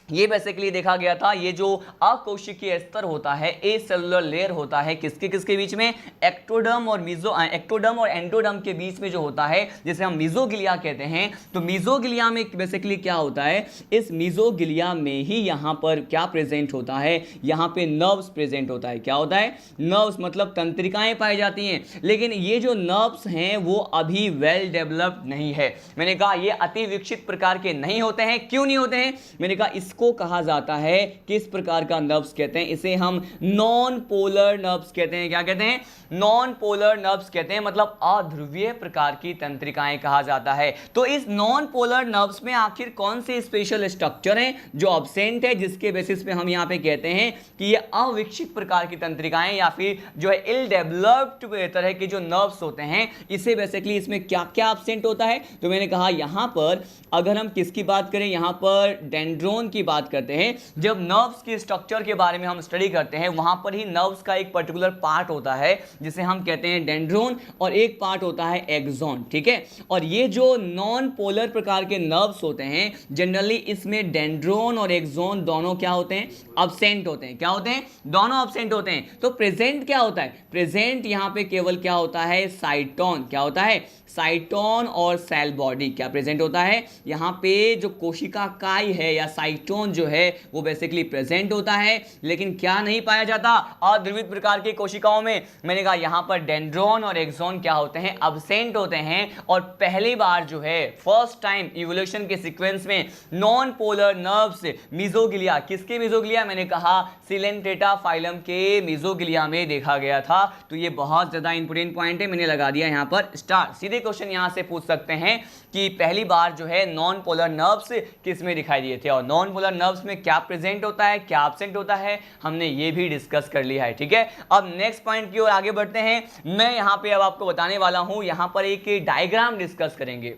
ये बेसिकली देखा गया था, ये जो अकोशिकीय स्तर होता है, ए सेलुलर लेयर होता है, किसके बीच में, एक्टोडर्म और एंडोडर्म के बीच में जो होता है, जिसे हम मीजोग्लिया कहते हैं। तो मीजोग्लिया में बेसिकली क्या होता है, इस मीजोग्लिया में ही यहां पर क्या प्रेजेंट होता है, यहां पे नर्व्स प्रेजेंट होता है। क्या होता है, नर्व्स मतलब तंत्रिकाएं पाई जाती हैं। लेकिन ये जो नर्व्स हैं वो अभी वेल डेवलप्ड नहीं है, मैंने कहा ये अति विकसित प्रकार के नहीं होते हैं। क्यों नहीं होते हैं, मैंने कहा को कहा जाता है किस प्रकार का नर्व्स कहते हैं, इसे हम नॉन पोलर नर्व्स कहते हैं। क्या कहते हैं, नॉन पोलर नर्व्स कहते हैं, मतलब अध्रुवीय प्रकार की तंत्रिकाएं कहा जाता है। तो इस नॉन पोलर नर्व्स में आखिर कौन से स्पेशल स्ट्रक्चर हैं जो एब्सेंट है, जिसके बेसिस पे हम यहां पे कहते हैं कि ये अविकसित प्रकार की तंत्रिकाएं या फिर जो है इल डेवलप्ड तरह के जो नर्व्स होते हैं, इसे बेसिकली इसमें क्या क्या एब्सेंट होता है। तो मैंने कहा यहां पर अगर हम किसकी बात करें, यहां पर डेंड्रोन की बात करते हैं, जब नर्व्स की स्ट्रक्चर के बारे में हम स्टडी करते हैं, वहां पर ही नर्व्स का एक पर्टिकुलर पार्ट होता है जिसे हम कहते हैं डेंड्रोन, और एक पार्ट होता है एक्सॉन। ठीक है, और ये जो नॉन पोलर प्रकार के नर्व्स होते हैं, जनरली इसमें डेंड्रोन और एक्सॉन दोनों क्या होते हैं, एब्सेंट होते हैं। क्या होते हैं, दोनों एब्सेंट होते हैं। तो प्रेजेंट क्या होता है, प्रेजेंट यहां पे केवल क्या होता है, साइटोन। क्या होता है, साइटोन और सेल बॉडी क्या प्रेजेंट होता है, यहां पे जो कोशिका काय है या साइटोन जो है वो बेसिकली प्रेजेंट होता है, लेकिन क्या नहीं पाया जाता, अध्रुवित प्रकार की कोशिकाओं में। मैंने कहा यहां पर डेंड्रोन और एक्सॉन क्या होते हैं, एब्सेंट होते हैं। और पहली बार जो है फर्स्ट टाइम इवोल्यूशन के सीक्वेंस में नॉन पोलर नर्व्स मीजोग्लिया, किसके मीजोग्लिया, मैंने कहा सिलेंट्रेटा फाइलम के मीजोग्लिया में देखा गया था। तो ये बहुत ज्यादा इंपॉर्टेंट पॉइंट है, मैंने लगा दिया यहां पर स्टार। सीधे क्वेश्चन यहां से पूछ सकते हैं कि पहली बार जो है नॉन पोलर नर्व्स किस में दिखाई दिए थे, और नॉन पोलर नर्व्स में क्या प्रेजेंट होता है, क्या एब्सेंट होता है, हमने ये भी डिस्कस कर लिया है। ठीक है, अब नेक्स्ट पॉइंट की ओर आगे बढ़ते हैं। मैं यहां पे अब आपको बताने वाला हूं, यहां पर एक डायग्राम डिस्कस करेंगे।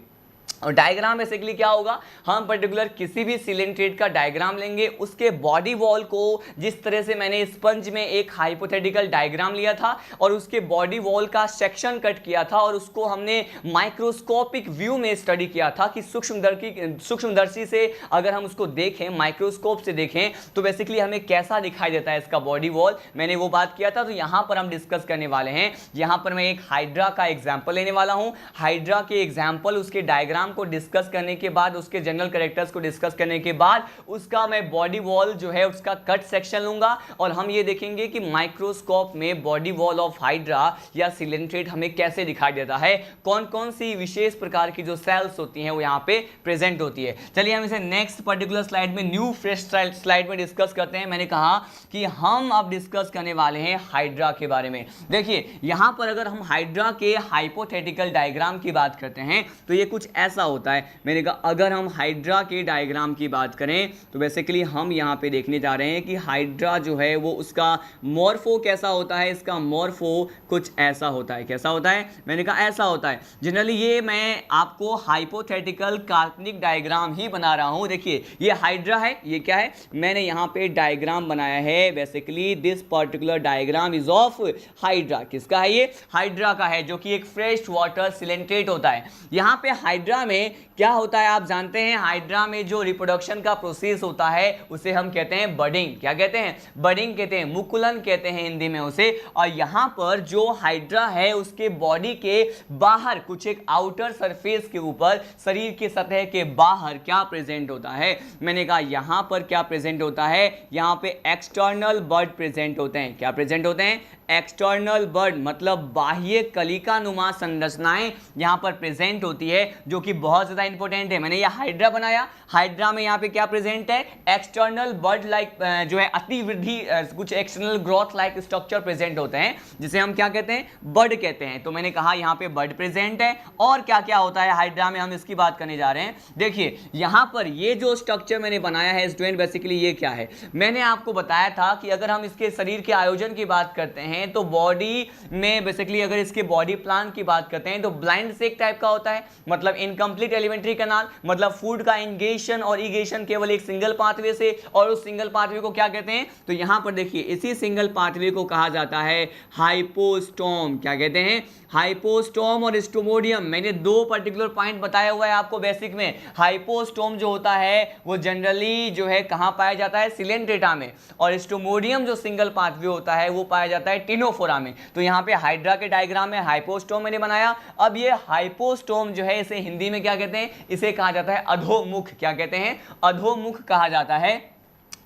और डायग्राम बेसिकली क्या होगा, हम पर्टिकुलर किसी भी सिलेंट्रेट का डायग्राम लेंगे, उसके बॉडी वॉल को जिस तरह से मैंने स्पंज में एक हाइपोथेटिकल डायग्राम लिया था और उसके बॉडी वॉल का सेक्शन कट किया था और उसको हमने माइक्रोस्कोपिक व्यू में स्टडी किया था कि सूक्ष्मदर्शी से अगर हम उसको देखें, माइक्रोस्कोप से देखें, तो बेसिकली हमें कैसा दिखाई देता है इसका बॉडी वॉल, मैंने वो बात किया था। तो यहां पर हम डिस्कस करने वाले हैं, यहां पर मैं एक हाइड्रा का एग्जाम्पल लेने वाला हूं। हाइड्रा के एग्जाम्पल, उसके डायग्राम को डिस्कस करने के बाद, उसके जनरल कैरेक्टर्स को डिस्कस करने के बाद, उसका मैं बॉडी वॉल जो है उसका कट सेक्शन लूंगा और हम ये देखेंगे कि माइक्रोस्कोप में बॉडी वॉल ऑफ हाइड्रा या सिलेंट्रेट हमें कैसे दिखाई देता है, कौन कौन सी विशेष प्रकार की जो सेल्स होती हैं वो यहाँ पे प्रेजेंट होती है। चलिए हम इसे नेक्स्ट पर्टिकुलर स्लाइड में, न्यू फ्रेश स्लाइड में डिस्कस करते हैं। मैंने कहा कि हम अब डिस्कस करने वाले हैं हाइड्रा के बारे में। देखिए यहां पर अगर हम हाइड्रा के हाइपोथेटिकल डायग्राम की बात करते हैं तो ये कुछ ऐसा कैसा होता है। मैंने कहा अगर हम हाइड्रा के डायग्राम की बात करें तो बेसिकली हम यहाँ पे देखने जा रहे हैं कि हाइड्रा जो है वो उसका मॉर्फो कैसा होता है। इसका मॉर्फो कुछ ऐसा होता है। कैसा होता है? मैंने कहा ऐसा होता है। जनरली ये मैं आपको हाइपोथेटिकल काल्पनिक डायग्राम ही बना रहा हूँ। देखिए ये हाइड्रा है, ये क्या है, मैंने यहाँ पे डायग्राम बनाया है। Basically this particular diagram is of hydra. किसका है? ये हाइड्रा का है, जो कि एक फ्रेश वाटर सिलेंट्रेट होता है। यहाँ पे हाइड्रा में क्या होता है आप जानते हैं? हाइड्रा में जो रिप्रोडक्शन का प्रोसेस होता है उसे हम कहते हैं बडिंग। क्या कहते हैं? बडिंग कहते हैं, मुकुलन कहते हैं हिंदी में उसे। और यहाँ पर जो हाइड्रा है उसके बॉडी के बाहर कुछ एक आउटर सरफेस के ऊपर, शरीर के सतह के बाहर क्या प्रेजेंट होता है? मैंने कहा यहाँ पर क्या प्रेजेंट होता है? यहाँ पे एक्सटर्नल बड प्रेजेंट होते हैं। क्या प्रेजेंट होते हैं? एक्सटर्नल बड मतलब बाह्य कलिका नुमा संरचनाएं यहाँ पर प्रेजेंट होती है, जो कि बहुत ज्यादा इंपॉर्टेंट है। मैंने ये हाइड्रा बनाया, हाइड्रा में यहाँ पे क्या प्रेजेंट है? एक्सटर्नल बड लाइक जो है अतिवृद्धि, कुछ external growth like structure present होते हैं, जिसे हम क्या कहते हैं? बड कहते हैं। तो मैंने कहा यहाँ पे बड प्रेजेंट है। और क्या क्या होता है हाइड्रा में, हम इसकी बात करने जा रहे हैं। देखिए यहाँ पर ये जो स्ट्रक्चर मैंने बनाया है स्टूडेंट, बेसिकली ये क्या है? मैंने आपको बताया था कि अगर हम इसके शरीर के आयोजन की बात करते हैं तो बॉडी में बेसिकली अगर इसके बॉडी प्लान की बात करते हैं तो ब्लाइंड सेक टाइप का होता है, मतलब इनकम्प्लीट एलिमेंट्री कैनाल, मतलब फूड का इंगेशन और इगेशन केवल एक सिंगल पाथवे से, और उस सिंगल पाथवे को क्या कहते हैं? तो यहां पर देखिए इसी सिंगल पाथवे को कहा जाता है हाइपोस्टोम। क्या कहते हैं? हाइपोस्टोम और स्टोमोडियम। मैंने दो पर्टिकुलर पॉइंट बताया हुआ है आपको बेसिक में। हाइपोस्टोम जो होता है वो जनरली जो है कहां पाया जाता है? सिलेंट्रेटा में। और स्टोमोडियम जो सिंगल पाथवे होता है वो पाया जाता है टिनोफोरा में। तो यहाँ पे हाइड्रा के डायग्राम में हाइपोस्टोम मैंने बनाया। अब ये हाइपोस्टोम जो है इसे हिंदी में क्या कहते हैं? इसे कहा जाता है अधोमुख। क्या कहते हैं? अधोमुख कहा जाता है।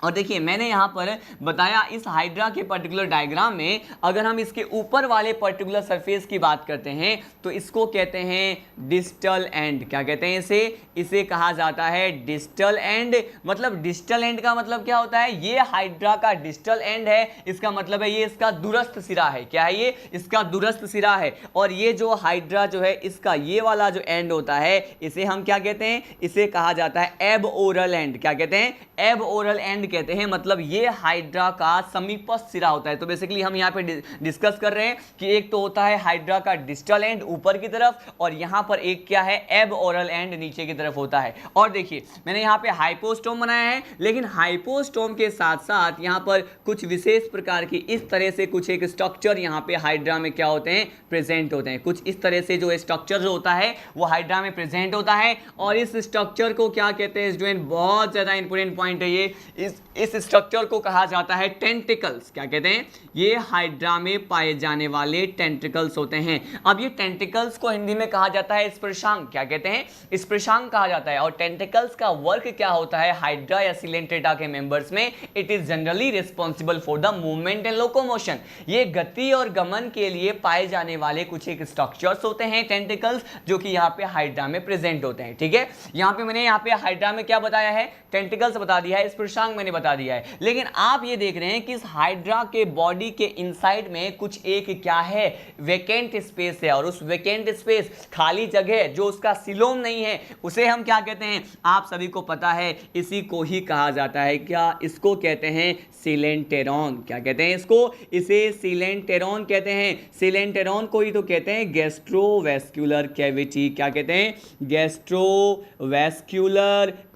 और देखिए मैंने यहाँ पर बताया इस हाइड्रा के पर्टिकुलर डायग्राम में अगर हम इसके ऊपर वाले पर्टिकुलर सरफेस की बात करते हैं तो इसको कहते हैं डिस्टल एंड। क्या कहते हैं इसे? इसे कहा जाता है डिस्टल एंड। मतलब डिस्टल एंड का मतलब क्या होता है? ये हाइड्रा का डिस्टल एंड है, इसका मतलब है ये इसका दूरस्थ सिरा है। क्या है ये? इसका दूरस्थ सिरा है। और ये जो हाइड्रा जो है इसका ये वाला जो एंड होता है इसे हम क्या कहते हैं? इसे कहा जाता है एब ओरल एंड। क्या कहते हैं? एब ओरल एंड कहते हैं। मतलब ये हाइड्रा का समीपस्थ सिरा होता है। तो बेसिकली हम यहाँ पे डिस्कस कर रहे हैं कि एक तो होता है हाइड्रा का डिस्टल एंड ऊपर की तरफ, और यहाँ पर एक क्या है? एब ओरल एंड नीचे की तरफ होता है। और देखिए मैंने यहाँ पे हाइपोस्टोम बनाया है, लेकिन हाइपोस्टोम के साथ साथ यहाँ पर कुछ विशेष प्रकार की इस तरह से कुछ एक स्ट्रक्चर यहाँ पे हाइड्रा में क्या होते हैं? प्रेजेंट होते हैं। कुछ इस तरह से जो स्ट्रक्चर जो होता है वो हाइड्रा में प्रेजेंट होता है। और इस स्ट्रक्चर को क्या कहते हैं स्टूडेंट? बहुत ज्यादा इंपॉर्टेंट पॉइंट है ये। इस स्ट्रक्चर को कहा जाता है टेंटिकल्स। क्या कहते हैं? ये हाइड्रा में पाए जाने वाले टेंटिकल्स होते हैं। अब ये टेंटिकल्स को हिंदी में कहा जाता है स्पर्शांग। क्या कहते हैं? स्पर्शांग कहा जाता है। और टेंटिकल्स का वर्क क्या होता है हाइड्रा या सिलेंट्रेटा के मेंबर्स में? It is generally responsible for the movement and locomotion. ये गति और गमन के लिए पाए जाने वाले कुछ एक स्ट्रक्चर्स होते हैं टेंटिकल्स, जो कि यहाँ पे हाइड्रा में प्रेजेंट होते हैं। ठीक है, यहाँ पे मैंने यहाँ पे हाइड्रा में क्या बताया है? टेंटिकल्स बता दिया है, स्पर्शांग मैंने बता दिया है। लेकिन आप ये देख रहे हैं कि इस हाइड्रा के बॉडी के इनसाइड में कुछ एक क्या है? वेकेंट स्पेस है। और उस वेकेंट स्पेस, खाली जगह जो उसका सिलोम नहीं है, उसे हम क्या कहते हैं? आप सभी को पता है, इसी को ही कहा जाता है क्या? इसको कहते हैं सिलेंटेरॉन। क्या कहते हैं इसको? इसे सिलेंटेरॉन कहते हैं। सिलेंटेरॉन को ही तो कहते हैं गैस्ट्रोवेस्क्युलर कैविटी। क्या कहते हैं? गैस्ट्रोवेस्क्युलर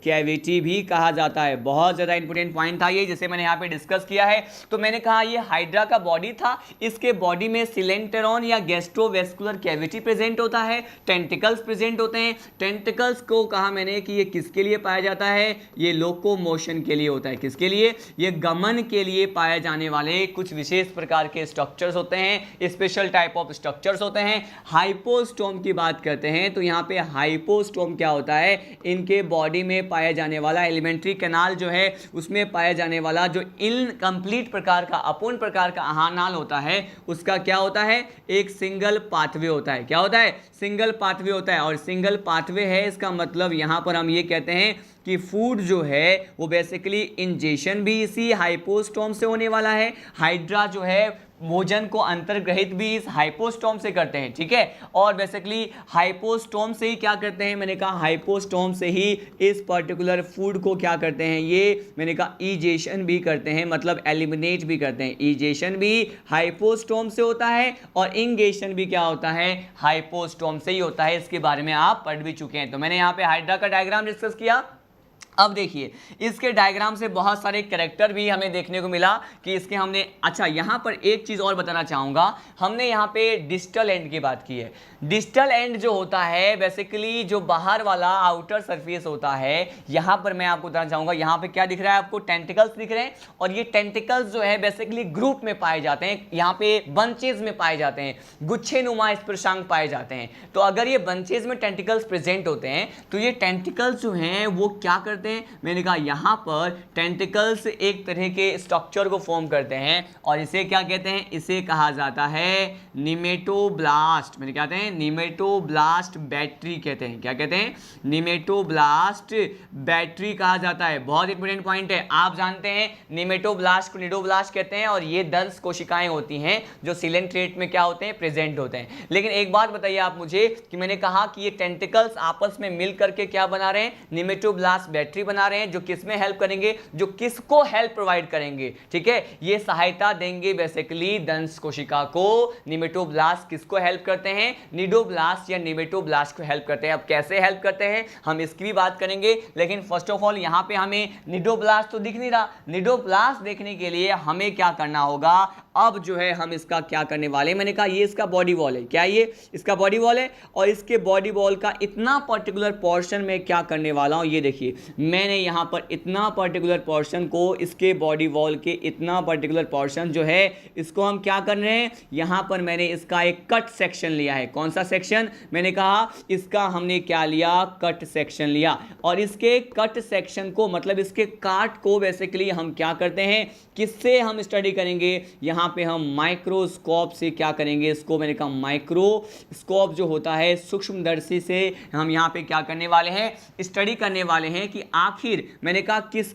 कैविटी भी कहा जाता है। बहुत ज्यादा इंपॉर्टेंट पॉइंट था ये, जिसे मैंने यहाँ पे डिस्कस किया है। तो मैंने कहा ये हाइड्रा का बॉडी था, इसके बॉडी में सिलेंटेरॉन या गैस्ट्रोवेस्कुलर कैविटी प्रेजेंट होता है, टेंटिकल्स प्रेजेंट होते हैं। टेंटिकल्स को कहा मैंने कि ये किसके लिए पाया जाता है? ये लोकोमोशन के लिए होता है। किसके लिए? ये गमन के लिए पाए जाने वाले कुछ विशेष प्रकार के स्ट्रक्चर्स होते हैं, स्पेशल टाइप ऑफ स्ट्रक्चर्स होते हैं। हाइपोस्टोम की बात करते हैं तो यहाँ पे हाइपोस्टोम क्या होता है? इनके बॉडी में पाया जाने वाला एलिमेंट्री कैनाल जो है उसमें पाया जाने वाला जो इनकम्प्लीट प्रकार का, अपूर्ण प्रकार का आहारनाल होता है, उसका क्या होता है? एक सिंगल पाथवे होता है। क्या होता है? सिंगल पाथवे होता है। और सिंगल पाथवे है, इसका मतलब यहां पर हम ये कहते हैं कि फूड जो है वो बेसिकली इंजेशन भी इसी हाइपोस्टोम से होने वाला है। हाइड्रा जो है भोजन को अंतर्ग्रहित भी इस हाइपोस्टोम से करते हैं, ठीक है। और बेसिकली हाइपोस्टोम से ही क्या करते हैं, मैंने कहा हाइपोस्टोम से ही इस पर्टिकुलर फूड को क्या करते हैं, ये मैंने कहा ईजेशन भी करते हैं, मतलब एलिमिनेट भी करते हैं। ईजेशन भी हाइपोस्टोम से होता है और इंगेशन भी क्या होता है, हाइपोस्टोम से ही होता है। इसके बारे में आप पढ़ भी चुके हैं। तो मैंने यहाँ पे हाइड्रा का डायग्राम डिस्कस किया। अब देखिए इसके डायग्राम से बहुत सारे कैरेक्टर भी हमें देखने को मिला कि इसके हमने, अच्छा यहाँ पर एक चीज़ और बताना चाहूँगा, हमने यहाँ पे डिस्टल एंड की बात की है। डिस्टल एंड जो होता है बेसिकली जो बाहर वाला आउटर सरफेस होता है, यहाँ पर मैं आपको बताना चाहूँगा, यहाँ पे क्या दिख रहा है आपको, टेंटिकल्स दिख रहे हैं। और ये टेंटिकल्स जो है बेसिकली ग्रुप में पाए जाते हैं, यहाँ पे बंचेज में पाए जाते हैं, गुच्छे नुमा स्पर्शांक पाए जाते हैं। तो अगर ये बंचेज में टेंटिकल्स प्रेजेंट होते हैं तो ये टेंटिकल्स जो हैं वो क्या करते हैं, मैंने कहा यहाँ पर टेंटिकल्स एक तरह के स्ट्रक्चर को फॉर्म करते हैं और इसे क्या कहते हैं, इसे कहा जाता है निमेटोब्लास्ट। मैंने क्या कहते हैं, निमेटोब्लास्ट बैटरी कहते हैं। क्या कहते हैं, निमेटोब्लास्ट बैटरी कहा जाता है। बहुत इंपॉर्टेंट पॉइंट है। आप जानते हैं निमेटोब्लास्ट को निडोब्लास्ट कहते हैं और ये दंश कोशिकाएं होती हैं जो सिलेंट्रेट में क्या होते हैं, प्रेजेंट होते हैं। लेकिन एक बात बताइए आप मुझे कि मैंने कहा कि ये टेंटिकल्स आपस में मिल करके क्या बना रहे हैं, निमेटोब्लास्ट बैटरी बना रहे हैं, जो किस में हेल्प करेंगे, जो किसको हेल्प प्रोवाइड करेंगे, ठीक है, ये सहायता देंगे बेसिकली दंश कोशिका को। निमेटोब्लास्ट किसको हेल्प करते हैं, निडोब्लास्ट या निमेटोब्लास्ट को हेल्प करते हैं। अब कैसे हेल्प करते हैं हम इसकी भी बात करेंगे, लेकिन फर्स्ट ऑफ ऑल यहाँ पे हमें निडोब्लास्ट तो दिख नहीं रहा। निडोब्लास्ट देखने के लिए हमें क्या करना होगा, अब जो है हम इसका क्या करने वाले हैं, मैंने कहा ये इसका बॉडी वॉल है। क्या ये इसका बॉडी वॉल है और इसके बॉडी वॉल का इतना पर्टिकुलर पोर्शन में क्या करने वाला हूं, ये देखिए मैंने यहां पर इतना पर्टिकुलर पोर्शन को, इसके बॉडी वॉल के इतना पर्टिकुलर पोर्शन जो है इसको हम क्या कर रहे हैं, यहां पर मैंने इसका एक कट सेक्शन लिया है। कौन सा सेक्शन, मैंने कहा इसका हमने क्या लिया, कट सेक्शन लिया। और इसके कट सेक्शन को मतलब इसके काट को बेसिकली हम क्या करते हैं, किससे हम स्टडी करेंगे, यहां पे हम माइक्रोस्कोप से क्या करेंगे इसको, मैंने कहा माइक्रोस्कोप जो होता है सूक्ष्मदर्शी से हम यहां पे क्या करने वाले हैं, स्टडी करने वाले हैं कि आखिर मैंने कहा किस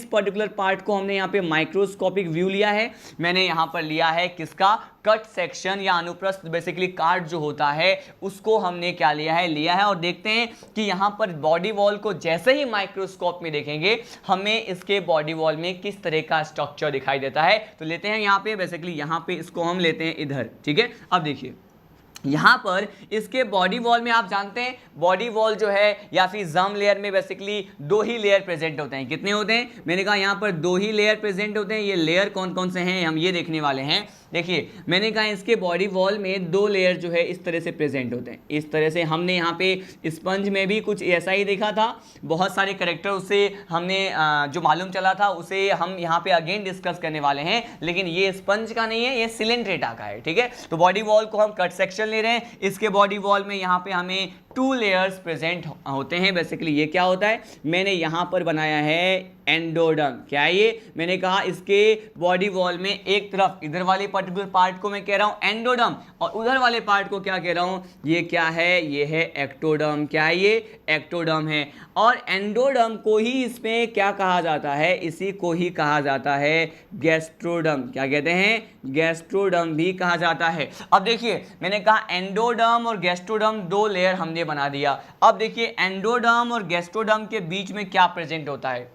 पर्टिकुलर पार्ट को हमने यहां पे माइक्रोस्कोपिक व्यू लिया है। मैंने यहां पर लिया है किसका, कट सेक्शन या अनुप्रस्थ बेसिकली काट जो होता है उसको हमने क्या लिया है। और देखते हैं कि यहां पर बॉडी वॉल को जैसे ही माइक्रोस्कोप में देखेंगे हमें इसके बॉडी वॉल में किस तरह का स्ट्रक्चर दिखाई देता है। तो लेते हैं यहां पे बेसिकली, यहां पे इसको हम लेते हैं इधर, ठीक है। अब देखिए यहाँ पर इसके बॉडी वॉल में आप जानते हैं बॉडी वॉल जो है या फिर जर्म लेयर में बेसिकली 2 ही लेयर प्रेजेंट होते हैं। कितने होते हैं, मैंने कहा यहाँ पर 2 ही लेयर प्रेजेंट होते हैं। ये लेयर कौन कौन से हैं हम ये देखने वाले हैं। देखिए मैंने कहा इसके बॉडी वॉल में 2 लेयर जो है इस तरह से प्रेजेंट होते हैं। इस तरह से हमने यहाँ पे स्पंज में भी कुछ ऐसा ही देखा था, बहुत सारे कैरेक्टर उससे हमने जो मालूम चला था उसे हम यहाँ पे अगेन डिस्कस करने वाले हैं। लेकिन ये स्पंज का नहीं है, ये सिलेंट्रेटा का है, ठीक है। तो बॉडी वॉल को हम कट सेक्शन ले रहे हैं। इसके बॉडी वॉल में यहाँ पे हमें 2 लेयर्स प्रेजेंट होते हैं। बेसिकली ये क्या होता है, मैंने यहाँ पर बनाया है एंडोडर्म। क्या है ये, मैंने कहा इसके बॉडी वॉल में एक तरफ इधर वाले पर्टिकुलर पार्ट को मैं कह रहा हूँ एंडोडर्म और उधर वाले पार्ट को क्या कह रहा हूँ, ये क्या है, ये है एक्टोडर्म। क्या है ये, एक्टोडर्म है। और एंडोडर्म को ही इसमें क्या कहा जाता है, इसी को ही कहा जाता है गैस्ट्रोडर्म। क्या कहते हैं, गैस्ट्रोडर्म भी कहा जाता है। अब देखिए मैंने कहा एंडोडर्म और गैस्ट्रोडर्म 2 लेयर हमने बना दिया। अब देखिए एंडोडर्म और गैस्ट्रोडर्म के बीच में क्या प्रेजेंट होता है,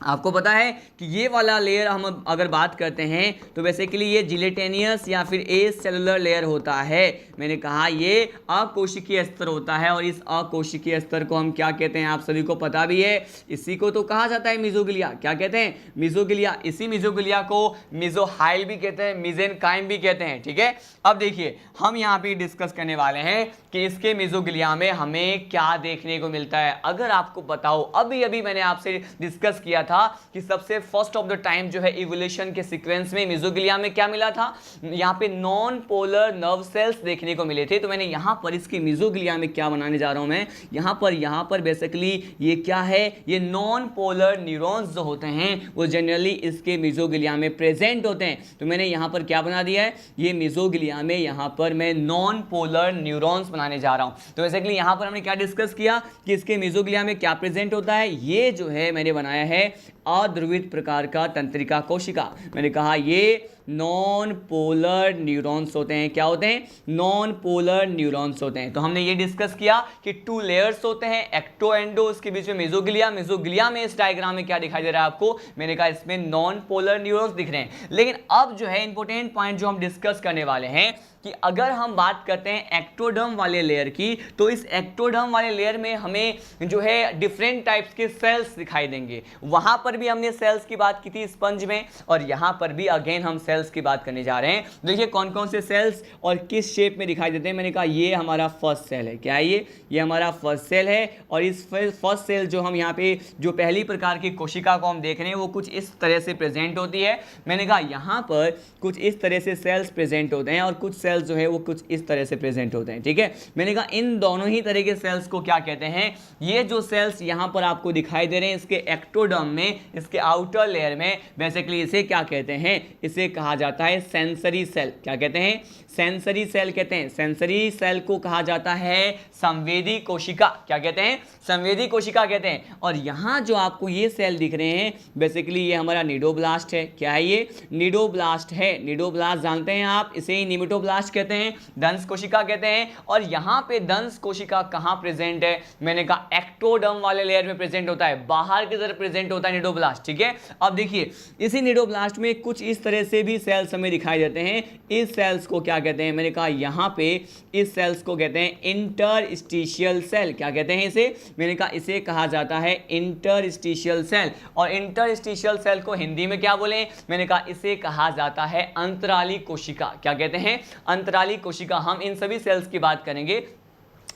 आपको पता है कि ये वाला लेयर हम अगर बात करते हैं तो बेसिकली ये जिलेटेनियस या फिर ए सेलुलर लेयर होता है। मैंने कहा ये अकोशिकीय स्तर होता है और इस अकोशिकीय स्तर को हम क्या कहते हैं, आप सभी को पता भी है, इसी को तो कहा जाता है मिजोगिलिया। क्या कहते हैं, मिजोगिलिया। इसी मिजोगिलिया को मिजोहाइल भी कहते हैं, मिजेनकाइम भी कहते हैं, ठीक है। अब देखिए हम यहाँ पे डिस्कस करने वाले हैं कि इसके मिजोगिलिया में हमें क्या देखने को मिलता है। अगर आपको बताओ अभी अभी मैंने आपसे डिस्कस किया था कि सबसे फर्स्ट ऑफ द टाइम जो है इवोल्यूशन के सीक्वेंस में मिजोगिलिया में क्या मिला था, यहाँ पे नॉन पोलर नर्व सेल्स देखने को मिले थे। तो मैंने यहाँ पर इसके मिजोगिलिया में क्या बनाने जा रहा हूं मैं, यहाँ पर बेसिकली ये क्या है, ये नॉन पोलर न्यूरॉन्स जो होते हैं वो जनरली इसके मिजोगिलिया में प्रेजेंट होते हैं। तो मैंने यहाँ पर क्या बना दिया है, ये मिजोगिलिया में यहाँ पर मैं नॉन पोलर न्यूरॉन्स बनाने जा रहा हूं। तो बेसिकली यहाँ पर हमने क्या डिस्कस किया कि इसके मिजोगिलिया में क्या प्रेजेंट होता है, ये जो है मैंने बनाया है अध्रुवित प्रकार का तंत्रिका कोशिका। मैंने कहा ये नॉन पोलर न्यूरॉन्स होते हैं। क्या होते हैं? नॉन पोलर न्यूरॉन्स होते हैं। तो हमने ये डिस्कस किया कि 2 लेयर्स होते हैं, एक्टो एंडो, उसके बीच में मेसोग्लिया। मेसोग्लिया में इस डायग्राम में क्या दिखाई दे रहा है आपको? मैंने कहा इसमें नॉन पोलर न्यूरॉन्स दिख रहे हैं। लेकिन अब जो है इंपॉर्टेंट पॉइंट जो हम डिस्कस करने वाले हैं कि अगर हम बात करते हैं एक्टोडर्म वाले लेयर की, तो इस एक्टोडर्म वाले लेयर में हमें जो है डिफरेंट टाइप्स के सेल्स दिखाई देंगे। वहां पर भी हमने सेल्स की बात की थी स्पंज में, और यहां पर भी अगेन हम सेल्स की बात करने जा रहे हैं। देखिए कौन कौन से सेल्स और किस शेप में दिखाई देते हैं। मैंने कहा ये हमारा फर्स्ट सेल है। क्या है ये हमारा फर्स्ट सेल है। और इस फर्स्ट सेल जो हम यहाँ पे जो पहली प्रकार की कोशिका को हम देख रहे हैं वो कुछ इस तरह से प्रेजेंट होती है। मैंने कहा यहाँ पर कुछ इस तरह से सेल्स प्रेजेंट होते हैं और कुछ सेल्स जो है वो कुछ इस तरह से प्रेजेंट होते हैं। ठीक है, मैंने कहा इन दोनों ही तरह के सेल्स को क्या कहते हैं? ये जो सेल्स यहां पर आपको दिखाई दे रहे हैं इसके एक्टोडर्म में, इसके आउटर लेयर में, बेसिकली इसे क्या कहते हैं? इसे कहा जाता है सेंसरी सेल। क्या कहते हैं? सेंसरी सेल कहते हैं। सेंसरी सेल को कहा जाता है संवेदी कोशिका। क्या कहते हैं? संवेदी कोशिका कहते हैं। और यहां जो आपको ये सेल दिख रहे हैं बेसिकली ये हमारा निडोब्लास्ट है। क्या है ये? निडोब्लास्ट है। निडोब्लास्ट जानते हैं आप, इसे ही निमिटोब्लास्ट कहते हैं, दंश कोशिका कहते हैं। और यहां पे दंश कोशिका कहां प्रेजेंट है? मैंने कहा एक्टोडर्म वाले लेयर में प्रेजेंट होता है, बाहर की तरफ प्रेजेंट होता है निडोब्लास्ट। ठीक है, अब देखिए इसी निडोब्लास्ट में कुछ इस तरह से भी सेल्स हमें दिखाई देते हैं। इस सेल्स को क्या कहते हैं? मैंने कहा यहां पे इस सेल्स को कहते हैं इंटरस्टिशियल सेल। क्या कहते हैं इसे? मैंने कहा इसे कहा जाता है इंटरस्टिशियल सेल। और इंटरस्टिशियल सेल को हिंदी में क्या बोलें? मैंने कहा इसे कहा जाता है अंतराली कोशिका। क्या कहते हैं? अंतराली कोशिका। हम इन सभी सेल्स की बात करेंगे,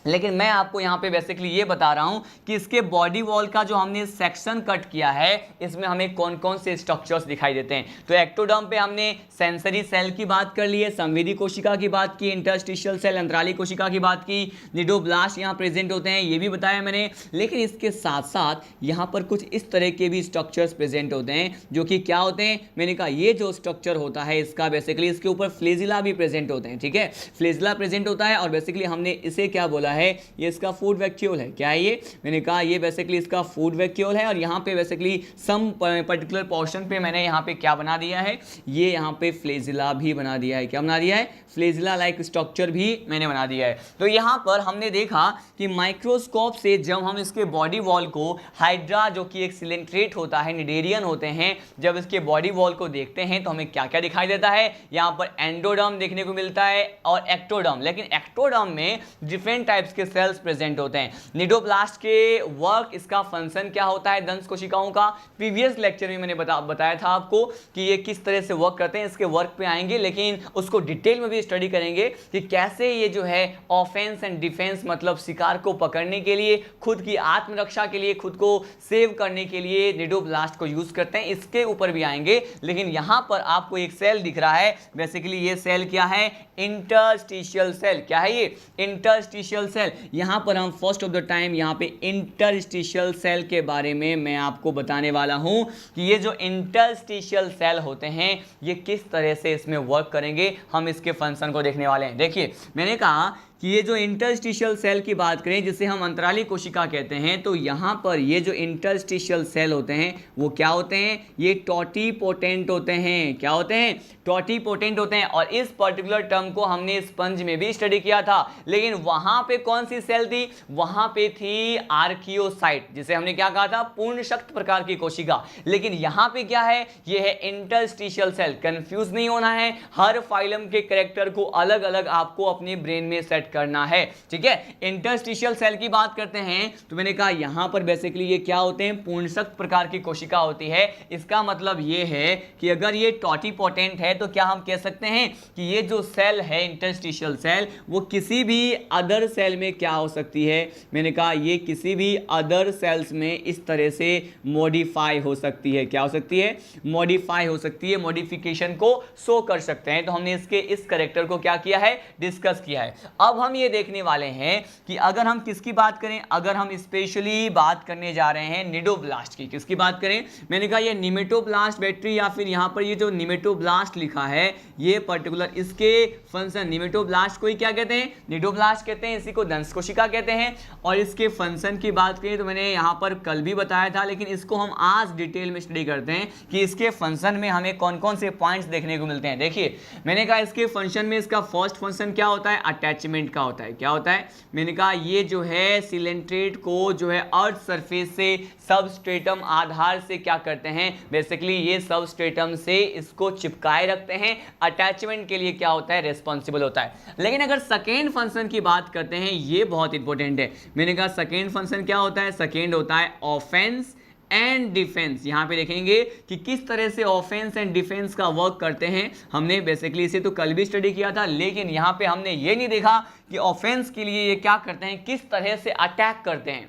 लेकिन मैं आपको यहाँ पे बेसिकली ये बता रहा हूँ कि इसके बॉडी वॉल का जो हमने सेक्शन कट किया है इसमें हमें कौन कौन से स्ट्रक्चर्स दिखाई देते हैं। तो एक्टोडर्म पे हमने सेंसरी सेल की बात कर ली है, संवेदी कोशिका की बात की, इंटरस्टिशियल सेल अंतराली कोशिका की बात की, निडोब्लास्ट यहाँ प्रेजेंट होते हैं ये भी बताया मैंने। लेकिन इसके साथ साथ यहाँ पर कुछ इस तरह के भी स्ट्रक्चर्स प्रेजेंट होते हैं जो कि क्या होते हैं? मैंने कहा ये जो स्ट्रक्चर होता है इसका बेसिकली इसके ऊपर फ्लेजिला भी प्रेजेंट होते हैं। ठीक है, फ्लेजिला प्रेजेंट होता है और बेसिकली हमने इसे क्या बोला है? ये इसका फूड वैक्यूल है। क्या है ये? मैंने कहा ये बेसिकली इसका फूड वैक्यूल है। और यहाँ पे बेसिकली सम पर्टिकुलर पोर्शन पे मैंने यहाँ पे क्या बना दिया है? ये यहाँ पे फ्लेजिला भी बना दिया है। क्या बना दिया है? फ्लेजिला लाइक स्ट्रक्चर भी मैंने बना दिया है। तो यहाँ पर हमने देखा कि माइक्रोस्कोप से जब हम इसके बॉडी वॉल को, हाइड्रा जो कि एक सिलेंट्रेट होता है, निडेरियन होते हैं, जब इसके बॉडी वॉल को देखते हैं तो हमें क्या क्या दिखाई देता है? यहाँ पर एंडोडर्म देखने को मिलता है और एक्टोडर्म। लेकिन एक्टोडर्म में डिफरेंट टाइप्स के सेल्स प्रेजेंट होते हैं। निडोब्लास्ट के वर्क, इसका फंक्शन क्या होता है दंश कोशिकाओं का, प्रीवियस लेक्चर में मैंने बताया था आपको कि ये किस तरह से वर्क करते हैं। इसके वर्क पे आएंगे, लेकिन उसको डिटेल में भी स्टडी करेंगे कि कैसे ये जो है ऑफेंस एंड डिफेंस, मतलब शिकार को पकड़ने के लिए, खुद की आत्मरक्षा के लिए, खुद को सेव करने के लिए निडोब्लास्ट को यूज करते हैं। इसके ऊपर भी आएंगे। लेकिन यहां पर आपको एक सेल दिख रहा है, बेसिकली ये सेल क्या है? Interstitial cell. क्या है ये? Interstitial cell. यहां पर हम फर्स्ट ऑफ द टाइम यहां पे इंटरस्टिशियल सेल के बारे में मैं आपको बताने वाला हूं कि ये जो इंटरस्टिशियल सेल होते हैं ये किस तरह से इसमें वर्क करेंगे। हम इसके फंक्शन को देखने वाले हैं। देखिए मैंने कहा कि ये जो इंटरस्टिशियल सेल की बात करें जिसे हम अंतराली कोशिका कहते हैं, तो यहाँ पर ये जो इंटरस्टिशियल सेल होते हैं वो क्या होते हैं? ये टोटीपोटेंट होते हैं। क्या होते हैं? टोटीपोटेंट होते हैं। और इस पर्टिकुलर टर्म को हमने स्पंज में भी स्टडी किया था। लेकिन वहां पे कौन सी सेल थी? वहां पे थी आर्कियोसाइट, जिसे हमने क्या कहा था? पूर्ण शक्त प्रकार की कोशिका। लेकिन यहां पे क्या है? ये है इंटरस्टिशियल सेल। कंफ्यूज नहीं होना है, हर फाइलम के कैरेक्टर को अलग अलग आपको अपने ब्रेन में सेट करना है। ठीक है, इंटरस्टिशियल सेल की बात करते हैं तो मैंने कहा यहां पर बेसिकली ये क्या होते हैं? पूर्ण शक्त प्रकार की कोशिका होती है। इसका मतलब ये है कि अगर ये टोटीपोटेंट है तो क्या हम कह सकते हैं कि ये जो सेल है इंटरस्टिशियल सेल वो किसी भी अदर सेल में क्या हो सकती है? मैंने कहा ये किसी भी अदर सेल्स में इस तरह से मॉडिफाई हो सकती है। क्या हो सकती है? मॉडिफाई हो सकती है, मॉडिफिकेशन को शो कर सकते हैं। तो हमने इसके इस कैरेक्टर को क्या किया है? डिस्कस किया है। अब अब हम ये देखने वाले हैं कि अगर हम किसकी बात करें, अगर हम स्पेशली बात करने जा रहे हैं निडोब्लास्ट की, किसकी बात करें, मैंने कहा ये निमेटोब्लास्ट बैक्टीरिया या फिर यहाँ पर ये जो निमेटोब्लास्ट लिखा है ये पर्टिकुलर इसके फंक्शन, निमेटोब्लास्ट को ही क्या कहते हैं, निडोब्लास्ट कहते हैं, इसी को दंश कोशिका कहते हैं। और इसके फंक्शन की बात करें तो मैंने यहाँ पर कल भी बताया था, लेकिन इसको हम आज डिटेल में स्टडी करते हैं कि इसके फंक्शन में हमें कौन कौन से पॉइंट्स देखने को मिलते हैं। देखिए मैंने कहा इसके फंक्शन में इसका फर्स्ट फंक्शन क्या होता है, अटैचमेंट का होता है। क्या होता है, मैंने कहा ये जो है सिलेंट्रेट को जो है अर्थ सरफेस से सबस्ट्रेटम आधार से क्या करते हैं, बेसिकली ये सबस्ट्रेटम से इसको चिपकाए रखते हैं, अटैचमेंट के लिए क्या होता है, रिस्पॉन्सिबल होता है। लेकिन अगर सेकेंड फंक्शन की बात करते हैं, ये बहुत इंपॉर्टेंट है। मैंने कहा सेकेंड फंक्शन क्या होता है, सेकेंड होता है ऑफेंस एंड डिफेंस। यहां पे देखेंगे कि किस तरह से ऑफेंस एंड डिफेंस का वर्क करते हैं। हमने बेसिकली इसे तो कल भी स्टडी किया था, लेकिन यहां पे हमने ये नहीं देखा कि ऑफेंस के लिए ये क्या करते हैं, किस तरह से अटैक करते हैं,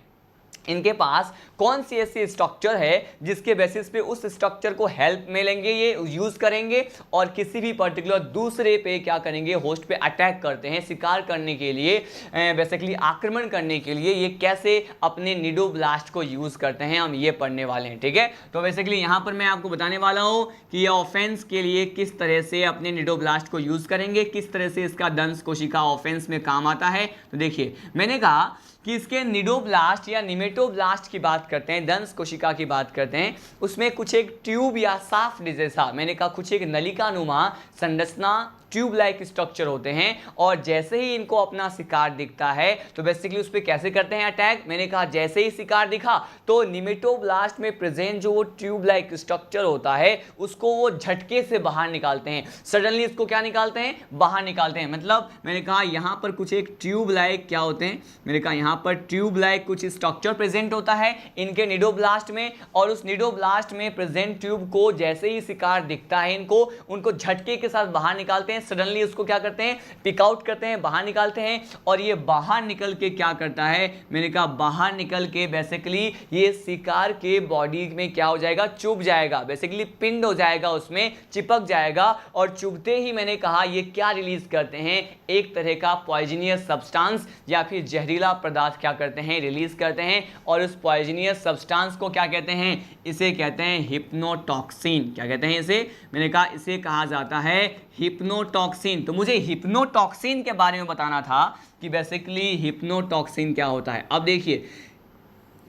इनके पास कौन सी ऐसी स्ट्रक्चर है जिसके बेसिस पे उस स्ट्रक्चर को हेल्प में लेंगे, ये यूज करेंगे और किसी भी पर्टिकुलर दूसरे पे क्या करेंगे, होस्ट पे अटैक करते हैं, शिकार करने के लिए, बेसिकली आक्रमण करने के लिए ये कैसे अपने निडोब्लास्ट को यूज करते हैं, हम ये पढ़ने वाले हैं। ठीक है, तो बेसिकली यहां पर मैं आपको बताने वाला हूं कि ये ऑफेंस के लिए किस तरह से अपने निडोब्लास्ट को यूज करेंगे, किस तरह से इसका दंश कोशिका ऑफेंस में काम आता है। तो देखिए मैंने कहा कि इसके निडोब्लास्ट या निमेटोब्लास्ट की बात करते हैं, दंश कोशिका की बात करते हैं, उसमें कुछ एक ट्यूब या साफ्ट जैसा, मैंने कहा कुछ एक नलिकानुमा संरचना, ट्यूब लाइक स्ट्रक्चर होते हैं। और जैसे ही इनको अपना शिकार दिखता है तो बेसिकली उस पर कैसे करते हैं अटैक, मैंने कहा जैसे ही शिकार दिखा तो निमेटोब्लास्ट में प्रेजेंट जो वो ट्यूब लाइक स्ट्रक्चर होता है उसको वो झटके से बाहर निकालते हैं, सडनली इसको क्या निकालते हैं, बाहर निकालते हैं। मतलब मैंने कहा यहाँ पर कुछ एक ट्यूब लाइक क्या होते हैं, मैंने कहा यहाँ पर ट्यूब लाइक कुछ स्ट्रक्चर प्रेजेंट होता है इनके निडोब्लास्ट में, और उस निडोब्लास्ट में प्रेजेंट ट्यूब को जैसे ही शिकार दिखता है उनको झटके के साथ बाहर निकालते हैं, सडनली उसको क्या करते हैं, पिक आउट करते हैं, बाहर निकालते हैं। और ये बाहर निकल के क्या करता है, मैंने कहा बाहर निकल के बेसिकली ये शिकार के बॉडी में क्या हो जाएगा, चुभ जाएगा, बेसिकली पिंड हो जाएगा, उसमें चिपक जाएगा। और चुभते ही मैंने कहा ये क्या रिलीज करते हैं, एक तरह का पॉइजनियस सब्सटेंस या फिर जहरीला पदार्थ क्या करते हैं, रिलीज करते हैं। और उस पॉइजनियस सब्सटेंस को क्या कहते हैं, इसे कहते हैं हिप्नोटॉक्सिन। क्या कहते हैं इसे, मैंने कहा इसे कहा जाता है हिप्नोटॉक्सिन। तो मुझे हिप्नोटॉक्सिन के बारे में बताना था कि बेसिकली हिप्नोटॉक्सिन क्या होता है। अब देखिए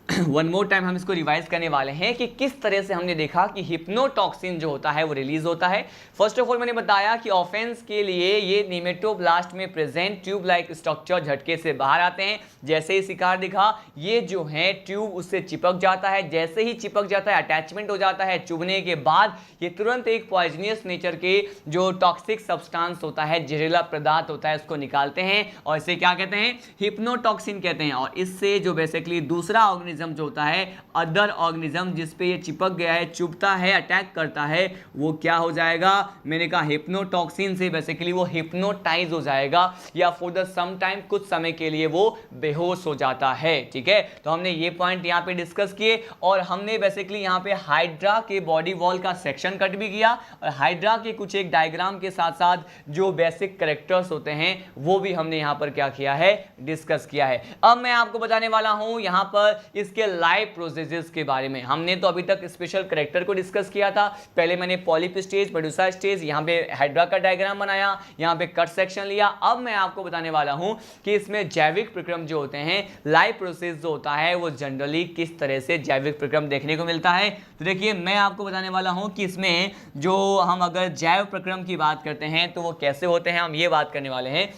वन मोर टाइम हम इसको रिवाइज करने वाले हैं कि किस तरह से हमने देखा कि हिप्नोटॉक्सिन जो होता है वो रिलीज होता है। फर्स्ट ऑफ ऑल मैंने बताया कि ऑफेंस के लिए ये निमेटोब्लास्ट में प्रेजेंट ट्यूब लाइक स्ट्रक्चर झटके से बाहर आते हैं, जैसे ही शिकार दिखा ये जो है ट्यूब उससे चिपक जाता है, जैसे ही चिपक जाता है अटैचमेंट हो जाता है, चुभने के बाद ये तुरंत एक पॉइजनियस नेचर के जो टॉक्सिक सब्सटेंस होता है, जहरीला पदार्थ होता है, उसको निकालते हैं और इसे क्या कहते हैं, हिप्नोटॉक्सिन कहते हैं। और इससे जो बेसिकली दूसरा ऑर्गेनिज्म जो होता है, अदर ऑर्गेनिज्म जिस पे ये चिपक गया है, चुभता है, अटैक करता है, वो क्या हो जाएगा, मैंने कहा हिप्नोटॉक्सिन से बेसिकली वो हिप्नोटाइज हो जाएगा या फॉर द सम टाइम कुछ समय के लिए वो बेहोश हो जाता है। ठीक है, तो हमने ये पॉइंट यहाँ पे डिस्कस किए और हमने बेसिकली यहाँ पे हाइड्रा के बॉडी वॉल का सेक्शन कट भी किया और हाइड्रा के कुछ एक डायग्राम के साथ साथ जो बेसिक कैरेक्टर्स होते हैं वो भी हमने यहाँ पर क्या किया है, डिस्कस किया है। अब मैं आपको बताने वाला हूँ यहाँ पर इसके लाइफ प्रोसेसेस के बारे में। हमने तो अभी तक स्पेशल कैरेक्टर को डिस्कस किया था, पहले मैंने पॉलिप स्टेज, प्रोड्यूसर स्टेज, यहाँ पे हाइड्रा का डायग्राम बनाया, यहाँ पे कट सेक्शन लिया। अब मैं आपको बताने वाला हूँ कि इसमें जैविक प्रक्रम जो होते हैं, लाइफ प्रोसेस जो होता है वो जनरली किस तरह से जैविक प्रक्रम देखने को मिलता है। तो देखिए मैं आपको बताने वाला हूँ कि इसमें जो हम अगर जैव प्रक्रम की बात करते हैं तो वो कैसे होते हैं, हम ये बात करने वाले हैं।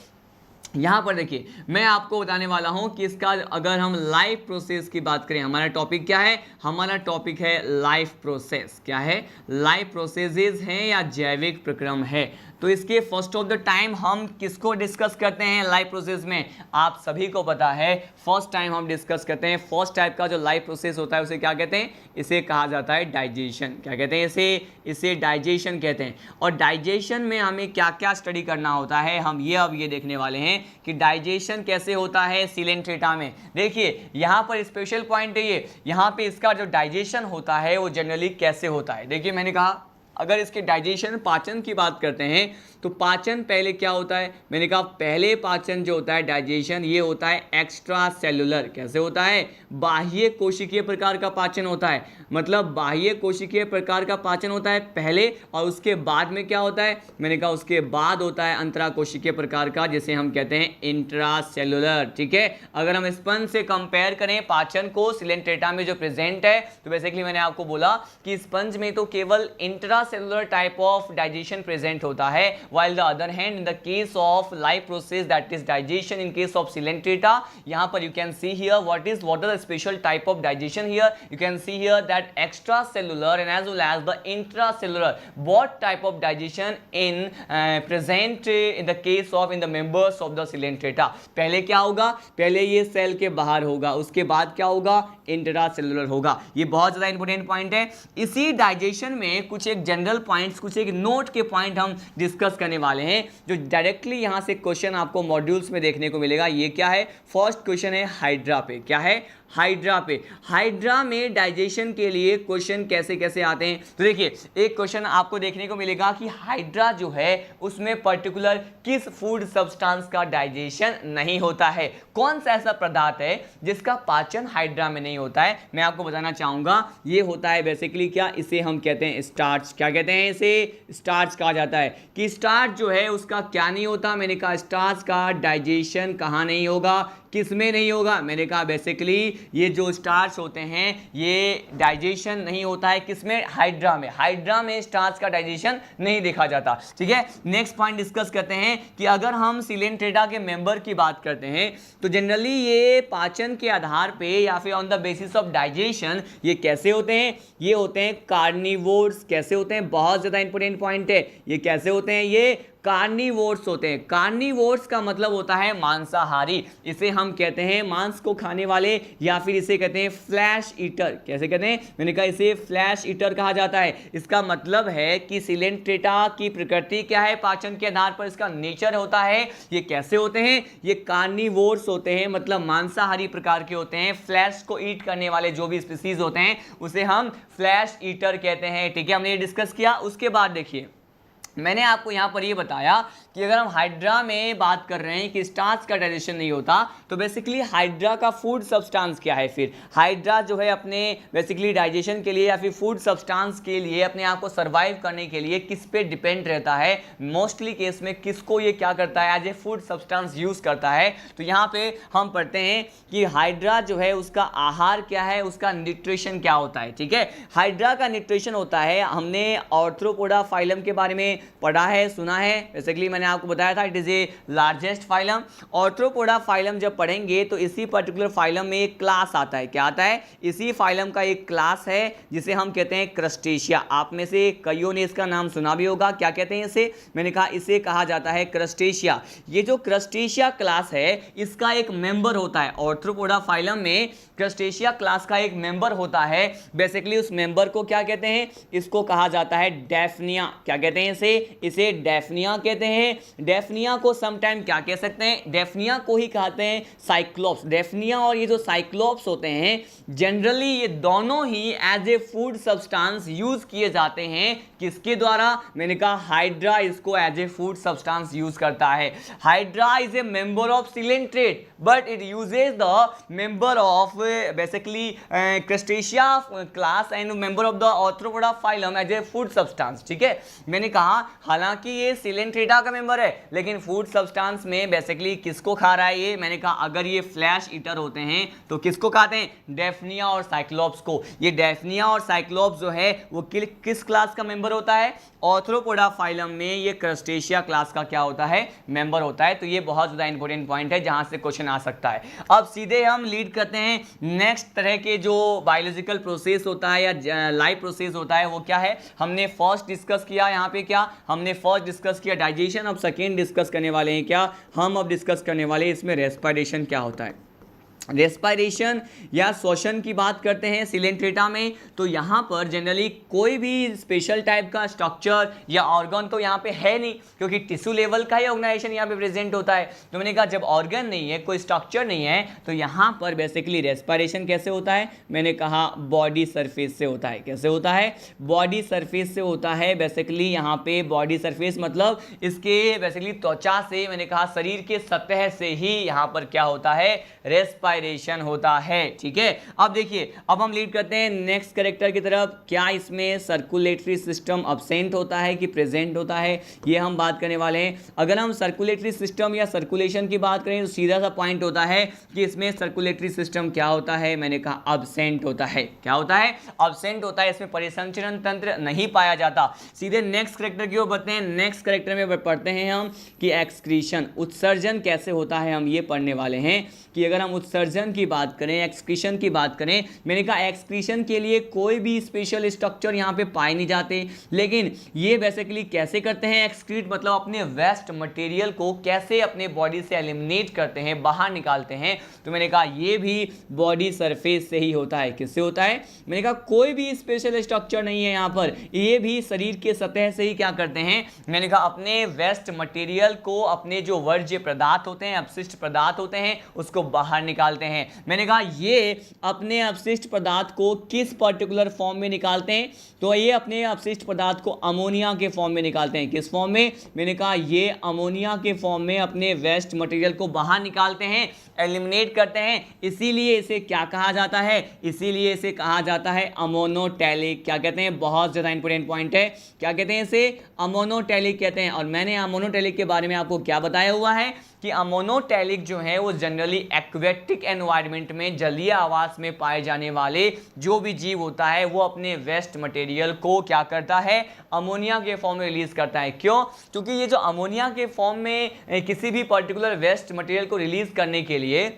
यहाँ पर देखिए मैं आपको बताने वाला हूँ कि इसका अगर हम लाइफ प्रोसेस की बात करें, हमारा टॉपिक क्या है, हमारा टॉपिक है लाइफ प्रोसेस। क्या है, लाइफ प्रोसेसेस हैं या जैविक प्रक्रम है। तो इसके फर्स्ट ऑफ द टाइम हम किसको डिस्कस करते हैं लाइफ प्रोसेस में, आप सभी को पता है फर्स्ट टाइम हम डिस्कस करते हैं फर्स्ट टाइप का जो लाइफ प्रोसेस होता है उसे क्या कहते हैं, इसे कहा जाता है डाइजेशन। क्या कहते हैं इसे डाइजेशन कहते हैं। और डाइजेशन में हमें क्या क्या स्टडी करना होता है, हम अब ये देखने वाले हैं कि डाइजेशन कैसे होता है सिलेंट्रेटा में। देखिए यहाँ पर स्पेशल पॉइंट है ये, यहाँ पे इसका जो डाइजेशन होता है वो जनरली कैसे होता है। देखिए मैंने कहा अगर इसके डाइजेशन पाचन की बात करते हैं तो पाचन पहले क्या होता है, मैंने कहा पहले पाचन जो होता है डाइजेशन, ये होता है एक्स्ट्रा सेलुलर। कैसे होता है? बाह्य कोशिकीय प्रकार का पाचन होता है, मतलब बाह्य कोशिकीय प्रकार का पाचन होता है पहले, और उसके बाद में क्या होता है, मैंने कहा उसके बाद होता है अंतरा कोशिकीय प्रकार का, जिसे हम कहते हैं इंट्रा सेलुलर। ठीक है, अगर हम स्पंज से कंपेयर करें पाचन को सिलेंट्रेटा में जो प्रेजेंट है, तो बेसिकली मैंने आपको बोला कि स्पंज में तो केवल intra cellular type of digestion present होता है, while the other hand in the case of life process, that is digestion, in case of Coelenterata, यहाँ पर you can see here what are the special type of digestion here. You can see here that extracellular and as well as the intracellular, what type of digestion in present in the case of in the members of the Coelenterata. पहले क्या होगा, पहले ये cell के बाहर होगा, उसके बाद क्या होगा, इंट्रासेलुलर होगा। ये बहुत ज़्यादा इंपॉर्टेंट पॉइंट है। इसी डाइजेशन में कुछ एक जनरल पॉइंट्स, कुछ एक नोट के पॉइंट हम डिस्कस करने वाले हैं, जो डायरेक्टली यहां से क्वेश्चन आपको मॉड्यूल्स में देखने को मिलेगा। ये क्या है? फर्स्ट क्वेश्चन है हाइड्रा पे। क्या है? हाइड्रा पे। हाइड्रा में डाइजेशन के लिए क्वेश्चन कैसे कैसे आते हैं, तो देखिए एक क्वेश्चन आपको देखने को मिलेगा कि हाइड्रा जो है उसमें पर्टिकुलर किस फूड सब्सटेंस का डाइजेशन नहीं होता है, कौन सा ऐसा पदार्थ है जिसका पाचन हाइड्रा में नहीं होता है। मैं आपको बताना चाहूंगा, ये होता है बेसिकली क्या, इसे हम कहते हैं स्टार्च। क्या कहते हैं? इसे स्टार्च कहा जाता है। कि स्टार्च जो है उसका क्या नहीं होता, मैंने कहा स्टार्च का डाइजेशन कहाँ नहीं होगा, किस में नहीं होगा, मैंने कहा बेसिकली ये जो स्टार्च होते हैं ये डाइजेशन नहीं होता है किसमें, हाइड्रा में। हाइड्रा में स्टार्च का डाइजेशन नहीं देखा जाता। ठीक है, नेक्स्ट पॉइंट डिस्कस करते हैं कि अगर हम सिलेंट्रेटा के मेंबर की बात करते हैं तो जनरली ये पाचन के आधार पे या फिर on the basis of digestion ये कैसे होते हैं, ये होते हैं कार्निवोर्स। कैसे होते हैं? बहुत ज्यादा इंपॉर्टेंट पॉइंट है। ये कैसे होते हैं? ये कार्निवोर्स होते हैं। कार्निवोर्स का मतलब होता है मांसाहारी। इसे हम कहते हैं मांस को खाने वाले, या फिर इसे कहते हैं फ्लैश ईटर। कैसे कहते हैं? मैंने कहा इसे फ्लैश ईटर कहा जाता है। इसका मतलब है कि सिलेंट्रेटा की प्रकृति क्या है, पाचन के आधार पर इसका नेचर होता है। ये कैसे होते हैं? ये कार्निवोर्स होते हैं, मतलब मांसाहारी प्रकार के होते हैं। फ्लैश को ईट करने वाले जो भी स्पीसीज होते हैं उसे हम फ्लैश ईटर कहते हैं। ठीक है, हमने ये डिस्कस किया। उसके बाद देखिए मैंने आपको यहाँ पर ये बताया कि अगर हम हाइड्रा में बात कर रहे हैं कि स्टार्च का डाइजेशन नहीं होता, तो बेसिकली हाइड्रा का फूड सब्सटेंस क्या है। फिर हाइड्रा जो है अपने बेसिकली डाइजेशन के लिए या फिर फूड सब्सटेंस के लिए अपने आप को सर्वाइव करने के लिए किस पे डिपेंड रहता है, मोस्टली केस में किसको ये क्या करता है, as a food substance use करता है। तो यहाँ पे हम पढ़ते हैं कि हाइड्रा जो है उसका आहार क्या है, उसका न्यूट्रिशन क्या होता है। ठीक है, हाइड्रा का न्यूट्रिशन होता है, हमने आर्थ्रोपोडा फाइलम के बारे में पढ़ा है, सुना है। बेसिकली मैंने आपको बताया था it is a largest phylum. Arthropoda phylum जब पढ़ेंगे तो इसी पर्टिकुलर फाइलम में एक क्लास आता है। क्या आता है? इसी फाइलम का एक क्लास है जिसे हम कहते हैं क्रस्टेशिया। आप में से कईयों ने इसका नाम सुना भी होगा। क्या कहते हैं इसे? मैंने कहा इसे कहा जाता है क्रस्टेशिया। ये जो क्रस्टेशिया क्लास है इसका एक मेंबर होता है। आर्थ्रोपोडा फाइलम में क्रस्टेशिया क्लास का एक मेंबर होता है। बेसिकली उस मेंबर को क्या कहते हैं? इसको कहा जाता है डेफनिया। क्या कहते हैं इसे डेफनिया कहते हैं। डेफनिया को समटाइम क्या कह सकते हैं? डेफनिया को ही कहते हैं साइक्लोप्स। डेफनिया और ये जो साइक्लोप्स होते हैं जनरली ये दोनों ही as a food substance use किए जाते हैं। किसके द्वारा? मैंने कहा हाइड्रा इसको as a food substance use करता है। Hydra is a member of coelenterate but it uses the member of basically Crustacea class and member of the Arthropoda phylum as a food substance. ठीक है, मैंने कहा हालांकि ये Coelenterata का member है लेकिन फूड सब्सटेंस में बेसिकली किसको खा रहा है ये? मैंने कहा अगर ये फ्लैश ईटर होते हैं तो किसको खाते हैं? डेफनिया और साइक्लोप्स को। ये डेफनिया और साइक्लोप्स जो है वो किस क्लास का मेंबर होता है? आर्थ्रोपोडा फाइलम में ये क्रस्टेशिया क्लास का क्या होता है? मेंबर होता है। तो ये बहुत ज्यादा इंपॉर्टेंट पॉइंट है जहां से क्वेश्चन आ सकता है। अब सीधे हम लीड करते हैं नेक्स्ट तरह के जो बायोलॉजिकल प्रोसेस होता है या लाइफ प्रोसेस होता है वो क्या है। हमने फर्स्ट डिस्कस किया यहाँ पे, क्या हमने फर्स्ट डिस्कस किया डाइजेशन। अब सेकेंड डिस्कस करने वाले हैं क्या हम? अब डिस्कस करने वाले इसमें रेस्पिरेशन क्या होता है। रेस्पायरेशन या श्वसन की बात करते हैं सिलेंट्रेटा में, तो यहाँ पर जनरली कोई भी स्पेशल टाइप का स्ट्रक्चर या ऑर्गन तो यहाँ पे है नहीं, क्योंकि टिश्यू लेवल का ही ऑर्गेनाइजेशन यहाँ पे प्रेजेंट होता है। तो मैंने कहा जब ऑर्गन नहीं है, कोई स्ट्रक्चर नहीं है, तो यहाँ पर बेसिकली रेस्पायरेशन कैसे होता है, मैंने कहा बॉडी सरफेस से होता है। कैसे होता है, बॉडी सरफेस से होता है। बेसिकली यहाँ पे बॉडी सरफेस मतलब इसके बेसिकली त्वचा से, मैंने कहा शरीर के सतह से ही यहाँ पर क्या होता है, रेस्पायरेशन होता है। ठीक है, अब देखिए, अब हम लीड करते हैं नेक्स्ट कैरेक्टर की तरफ। क्या इसमें सर्कुलेटरी सिस्टम अब्सेंट होता है कि प्रेजेंट होता है, ये हम बात करने वाले हैं। अगर हम सर्कुलेटरी सिस्टम या सर्कुलेशन की बात करें तो सीधा सा पॉइंट होता है कि इसमें सर्कुलेटरी सिस्टम क्या होता है, मैंने कहा अब्सेंट होता है। क्या होता है, अब्सेंट होता है, इसमें परिसंचरण तंत्र नहीं पाया जाता। सीधे नेक्स्ट कैरेक्टर की ओर बढ़ते हैं। नेक्स्ट कैरेक्टर में पढ़ते हैं हम कि एक्सक्रीशन, उत्सर्जन कैसे होता है, हम ये पढ़ने वाले हैं कि अगर हम उत्सर्जन की बात करें, एक्सक्रीशन की बात करें, मैंने कहा एक्सक्रीशन के लिए कोई भी स्पेशल स्ट्रक्चर यहाँ पे पाए नहीं जाते, लेकिन ये बेसिकली कैसे करते हैं एक्सक्रीट, मतलब अपने वेस्ट मटेरियल को कैसे अपने बॉडी से एलिमिनेट करते हैं, बाहर निकालते हैं। तो मैंने कहा ये भी बॉडी सरफेस से ही होता है। किससे होता है, मैंने कहा कोई भी स्पेशल स्ट्रक्चर नहीं है यहाँ पर, ये भी शरीर के सतह से ही क्या करते हैं, मैंने कहा अपने वेस्ट मटेरियल को, अपने जो वर्ज्य पदार्थ होते हैं, अपशिष्ट पदार्थ होते हैं, उसको बाहर निकालते हैं। मैंने कहा ये अपने अपशिष्ट पदार्थ को किस पर्टिकुलर फॉर्म में निकालते हैं, तो ये अपने अपशिष्ट पदार्थ को अमोनिया के फॉर्म में निकालते हैं। किस फॉर्म में, मैंने कहा ये अमोनिया के फॉर्म में अपने वेस्ट मटेरियल को बाहर निकालते हैं, एलिमिनेट करते हैं। इसीलिए इसे क्या कहा जाता है, इसीलिए इसे कहा जाता है अमोनोटैलिक। क्या कहते हैं, बहुत ज़्यादा इंपॉर्टेंट पॉइंट है, क्या कहते हैं इसे, अमोनोटैलिक कहते हैं। और मैंने अमोनोटैलिक के बारे में आपको क्या बताया हुआ है कि अमोनोटैलिक जो है वो जनरली एक्वेटिक एनवायरनमेंट में, जलीय आवास में पाए जाने वाले जो भी जीव होता है वो अपने वेस्ट मटेरियल को क्या करता है, अमोनिया के फॉर्म में रिलीज करता है। क्यों, क्योंकि ये जो अमोनिया के फॉर्म में किसी भी पर्टिकुलर वेस्ट मटेरियल को रिलीज करने के लिए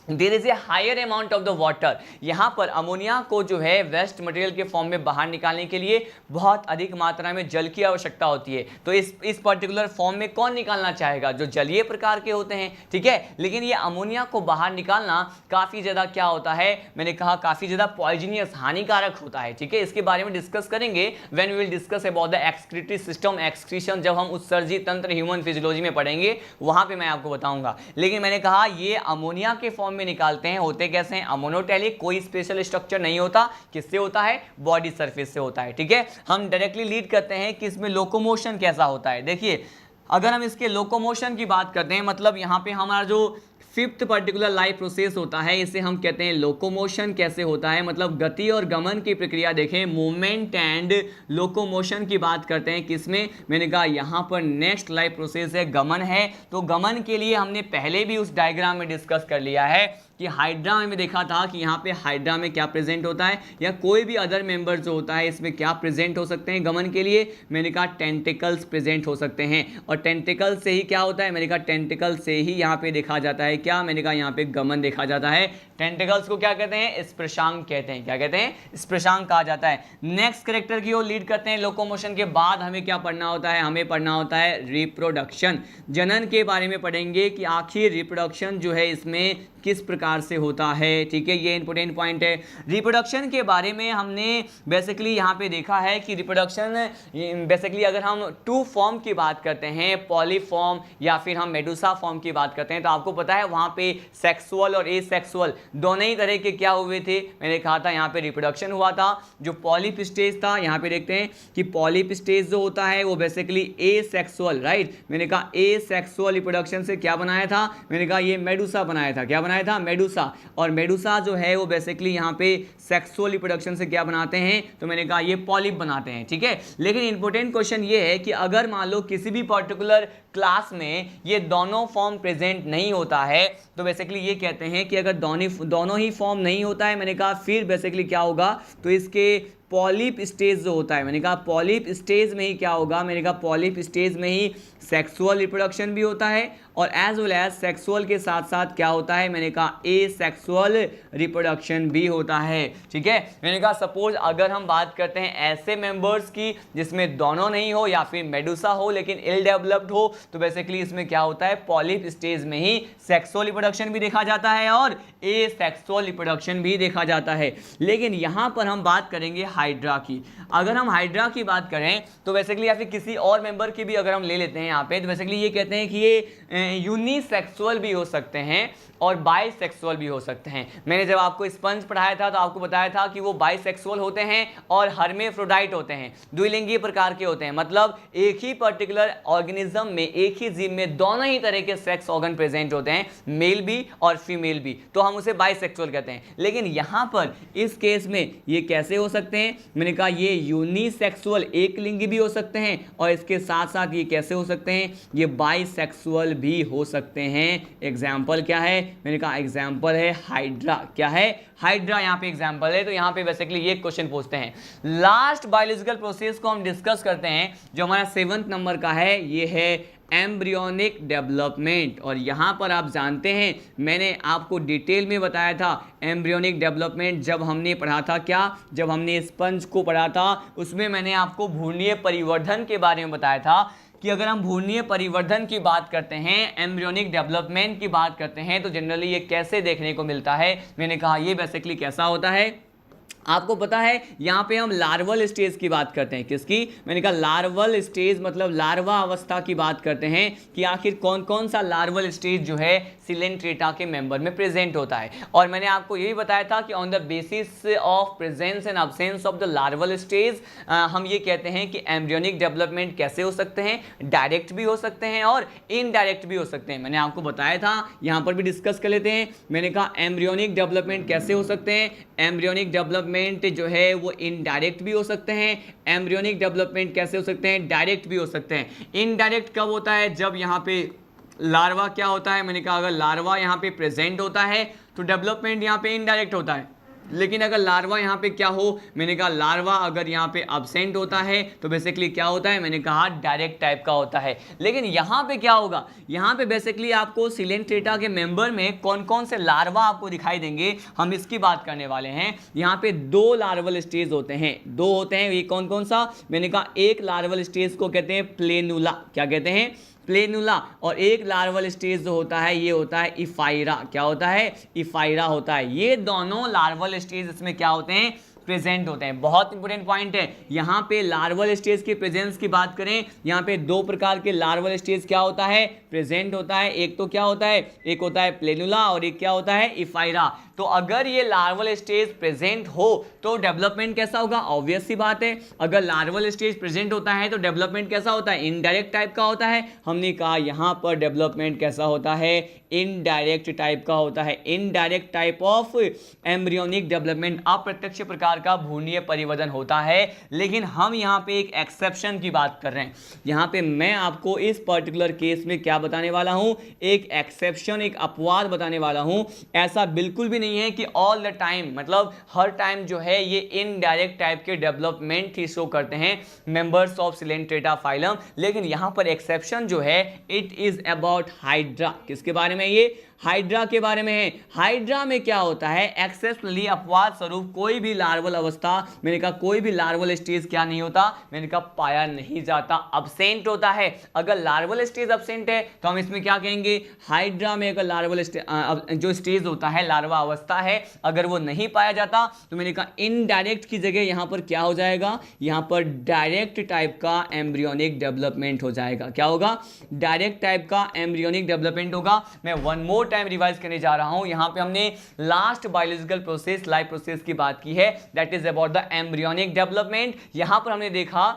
there is a higher amount of the water, यहाँ पर अमोनिया को जो है वेस्ट मटेरियल के फॉर्म में बाहर निकालने के लिए बहुत अधिक मात्रा में जल की आवश्यकता होती है। तो इस पर्टिकुलर फॉर्म में कौन निकालना चाहेगा, जो जलीय प्रकार के होते हैं। ठीक है, लेकिन ये अमोनिया को बाहर निकालना काफ़ी ज़्यादा क्या होता है, मैंने कहा काफ़ी ज़्यादा पॉइजनियस, हानिकारक होता है। ठीक है, इसके बारे में डिस्कस करेंगे when we will discuss about the excretory system, excretion, जब हम उत्सर्जी तंत्र ह्यूमन फिजियोलॉजी में पढ़ेंगे वहाँ पर मैं आपको बताऊँगा। लेकिन मैंने कहा ये अमोनिया के फॉर्म में निकालते हैं, होते कैसे हैं, अमोनोटैलिक, कोई स्पेशल स्ट्रक्चर नहीं होता। किससे होता है, बॉडी सरफेस से होता है। ठीक है, हम डायरेक्टली लीड करते हैं कि इसमें लोकोमोशन कैसा होता है। देखिए, अगर हम इसके लोकोमोशन की बात करते हैं, मतलब यहाँ पे हमारा जो फिफ्थ पर्टिकुलर लाइफ प्रोसेस होता है, इसे हम कहते हैं लोकोमोशन। कैसे होता है, मतलब गति और गमन की प्रक्रिया। देखें, मूवमेंट एंड लोकोमोशन की बात करते हैं किसमें, मैंने कहा यहाँ पर नेक्स्ट लाइफ प्रोसेस है, गमन है। तो गमन के लिए हमने पहले भी उस डायग्राम में डिस्कस कर लिया है कि हाइड्रा में देखा था कि यहाँ पे हाइड्रा में क्या प्रेजेंट होता है, या कोई भी अदर मेंबर जो होता है इसमें क्या प्रेजेंट हो सकते हैं गमन के लिए, मैंने कहा टेंटिकल्स प्रेजेंट हो सकते हैं। और टेंटिकल से ही क्या होता है, मैंने कहा टेंटिकल से ही यहाँ पे देखा जाता है क्या, मैंने कहा यहाँ पे गमन देखा जाता है। टेंटिकल्स को क्या कहते हैं, स्पर्शांक कहते हैं। क्या कहते हैं, स्पर्शांक कहा जाता है। नेक्स्ट कैरेक्टर की ओर लीड करते हैं। लोकोमोशन के बाद हमें क्या पढ़ना होता है, हमें पढ़ना होता है रिप्रोडक्शन। जनन के बारे में पढ़ेंगे कि आखिर रिप्रोडक्शन जो है इसमें किस प्रकार से होता है। ठीक है, ये इंपॉर्टेंट पॉइंट है। रिप्रोडक्शन के बारे में हमने बेसिकली यहाँ पे देखा है कि रिप्रोडक्शन बेसिकली अगर हम टू फॉर्म की बात करते हैं, पॉलीफॉर्म या फिर हम मेडुसा फॉर्म की बात करते हैं, तो आपको पता है वहाँ पे सेक्सुअल और एसेक्सुअल दोनों ही तरह के क्या हुए थे। मैंने कहा था यहाँ पे रिप्रोडक्शन हुआ था। जो पॉलिप स्टेज था, यहाँ पे देखते हैं कि पॉलिप स्टेज जो होता है वो बेसिकली एसेक्सुअल, राइट। मैंने कहा एसेक्सुअल रिप्रोडक्शन से क्या बनाया था, मैंने कहा ये मेडुसा बनाया था। क्या बनाया था, मेडुसा। और मेडुसा जो है वो बेसिकली यहाँ पे सेक्सुअल रिप्रोडक्शन से क्या बनाते हैं, तो मैंने कहा ये पॉलिप बनाते हैं। ठीक है, लेकिन इंपॉर्टेंट क्वेश्चन ये है कि अगर मान लो किसी भी पर्टिकुलर क्लास में ये दोनों फॉर्म प्रेजेंट नहीं होता है, तो बेसिकली ये कहते हैं कि अगर दोनों ही फॉर्म नहीं होता है, मैंने कहा फिर बेसिकली क्या होगा, तो इसके पॉलिप स्टेज जो होता है, मैंने कहा पॉलिप स्टेज में ही क्या होगा, मैंने कहा पॉलिप स्टेज में ही सेक्सुअल रिप्रोडक्शन भी होता है और एज वेल एज सेक्सुअल के साथ साथ क्या होता है, मैंने कहा एसेक्सुअल रिप्रोडक्शन भी होता है। ठीक है, मैंने कहा सपोज अगर हम बात करते हैं ऐसे मेंबर्स की जिसमें दोनों नहीं हो या फिर मेडुसा हो लेकिन इल डेवलप्ड हो, तो बेसिकली इसमें क्या होता है, पॉलिप स्टेज में ही सेक्सुअल रिप्रोडक्शन भी देखा जाता है और एसेक्सुअल रिप्रोडक्शन भी देखा जाता है। लेकिन यहां पर हम बात करेंगे हाइड्रा की। अगर हम हाइड्रा की बात करें तो बेसिकली या फिर किसी और मेंबर की भी अगर हम ले लेते हैं यहाँ पे, तो बेसिकली ये कहते हैं कि ये यूनिसेक्सुअल भी हो सकते हैं और बाइसेक्सुअल भी हो सकते हैं। मैंने जब आपको स्पंज पढ़ाया था तो आपको बताया था कि वो बाइसेक्सुअल होते हैं और हर्मेफ्रोडाइट होते हैं, द्विलिंगीय प्रकार के होते हैं। मतलब एक ही पर्टिकुलर ऑर्गेनिज्म में, एक ही जीव में दोनों ही तरह के सेक्स ऑर्गन प्रेजेंट होते हैं, मेल भी और फीमेल भी, तो हम उसे बाइसेक्सुअल कहते हैं। लेकिन यहां पर इस केस में ये कैसे हो सकते हैं, मैंने कहा ये यूनिसेक्सुअल एक लिंगी भी हो सकते हैं और इसके साथ साथ ये कैसे हो सकते हैं, ये बाइसेक्सुअल भी हो सकते हैं। एग्जाम्पल क्या है, मैंने कहा एग्जाम्पल है हाइड्रा। क्या है, हाइड्रा यहाँ पे एग्जाम्पल है। तो यहाँ पे बेसिकली ये क्वेश्चन पूछते हैं। लास्ट बायोलॉजिकल प्रोसेस को हम डिस्कस करते हैं जो हमारा 7th नंबर का है, ये है एम्ब्रियोनिक डेवलपमेंट। और यहाँ पर आप जानते हैं मैंने आपको डिटेल में बताया था एम्ब्रियोनिक डेवलपमेंट जब हमने पढ़ा था, क्या, जब हमने स्पंज को पढ़ा था उसमें मैंने आपको भ्रूणीय परिवर्धन के बारे में बताया था कि अगर हम भ्रूणीय परिवर्धन की बात करते हैं, एम्ब्रियोनिक डेवलपमेंट की बात करते हैं, तो जनरली ये कैसे देखने को मिलता है। मैंने कहा ये बेसिकली कैसा होता है, आपको पता है यहाँ पे हम लार्वल स्टेज की बात करते हैं। किसकी, मैंने कहा लार्वल स्टेज, मतलब लार्वा अवस्था की बात करते हैं कि आखिर कौन कौन सा लार्वल स्टेज जो है सिलेंट्रेटा के मेंबर में प्रेजेंट होता है। और मैंने आपको यही बताया था कि on the basis of presence and absence of the larval stage हम ये कहते हैं कि एम्ब्रियोनिक डेवलपमेंट कैसे हो सकते हैं, डायरेक्ट भी हो सकते हैं और इनडायरेक्ट भी हो सकते हैं। मैंने आपको बताया था, यहाँ पर भी डिस्कस कर लेते हैं। मैंने कहा एम्ब्रियोनिक डेवलपमेंट कैसे हो सकते हैं, एम्ब्रियोनिक डेवलपमेंट जो है वो इनडायरेक्ट भी हो सकते हैं। एम्ब्रियोनिक डेवलपमेंट कैसे हो सकते हैं, डायरेक्ट भी हो सकते हैं। इनडायरेक्ट कब होता है, जब यहाँ पे लार्वा क्या होता है, मैंने कहा अगर लार्वा यहाँ पे प्रेजेंट होता है तो डेवलपमेंट यहाँ पे इनडायरेक्ट होता है। लेकिन अगर लार्वा यहाँ पे क्या हो, मैंने कहा लार्वा अगर यहाँ पे अब्सेंट होता है तो बेसिकली क्या होता है, मैंने कहा डायरेक्ट टाइप का होता है। लेकिन यहाँ पे क्या होगा, यहाँ पे बेसिकली आपको सिलेंट्रेटा के मेंबर में कौन कौन से लार्वा आपको दिखाई देंगे, हम इसकी बात करने वाले हैं। यहाँ पे 2 लार्वल स्टेज होते हैं, 2 होते हैं। ये कौन कौन सा, मैंने कहा एक लार्वल स्टेज को कहते हैं प्लेनुला, क्या कहते हैं, प्लेनुला। और एक लार्वल स्टेज जो होता है ये होता है इफाइरा। क्या होता है, इफाइरा होता है। ये दोनों लार्वल स्टेज इसमें क्या होते हैं, प्रेजेंट होते हैं। बहुत इंपॉर्टेंट पॉइंट है, यहाँ पे लार्वल स्टेज की प्रेजेंस की बात करें, यहाँ पे 2 प्रकार के लार्वल स्टेज क्या होता है, प्रेजेंट होता है। एक तो क्या होता है, एक होता है प्लेनुला और एक क्या होता है, इफाइरा। तो अगर ये लार्वल स्टेज प्रेजेंट हो तो डेवलपमेंट कैसा होगा, ऑब्वियस सी बात है। अगर लार्वल स्टेज प्रेजेंट होता है तो डेवलपमेंट कैसा होता है, इनडायरेक्ट टाइप का होता है। हमने कहा यहाँ पर डेवलपमेंट कैसा होता है, इनडायरेक्ट टाइप का होता है। Indirect type of embryonic development, अप्रत्यक्ष प्रकार का भ्रूणीय परिवर्तन होता है। लेकिन हम यहाँ पे एक एक्सेप्शन की बात कर रहे हैं। यहाँ पे मैं आपको इस पर्टिकुलर केस में क्या बताने वाला हूँ, एक एक्सेप्शन, एक अपवाद बताने वाला हूँ। ऐसा बिल्कुल भी नहीं है कि ऑल द टाइम, मतलब हर टाइम जो है ये इनडायरेक्ट टाइप के डेवलपमेंट ही शो करते हैं मेंबर्स ऑफ सिलेंट्रेटा फाइलम। लेकिन यहां पर एक्सेप्शन जो है इट इज अबाउट हाइड्रा। किसके बारे में, ये हाइड्रा के बारे में है। हाइड्रा में क्या होता है, एक्सेप्शनली अपवाद स्वरूप कोई भी लार्वल अवस्था, मैंने कहा कोई भी लार्वल स्टेज क्या नहीं होता, मैंने कहा पाया नहीं जाता, अब्सेंट होता है। अगर लार्वल स्टेज अब्सेंट है तो हम इसमें क्या कहेंगे, हाइड्रा में अगर लार्वल जो स्टेज होता है, लार्वा अवस्था है, अगर वो नहीं पाया जाता तो मैंने कहा इनडायरेक्ट की जगह यहां पर क्या हो जाएगा, यहां पर डायरेक्ट टाइप का एम्ब्रियोनिक डेवलपमेंट हो जाएगा। क्या होगा, डायरेक्ट टाइप का एम्ब्रियोनिक डेवलपमेंट होगा। मैं वन मोर टाइम रिवाइज करने जा रहा हूं। यहां पे हमने last biological process, life process की बात की है, that is about the embryonic development. यहां पर हमने देखा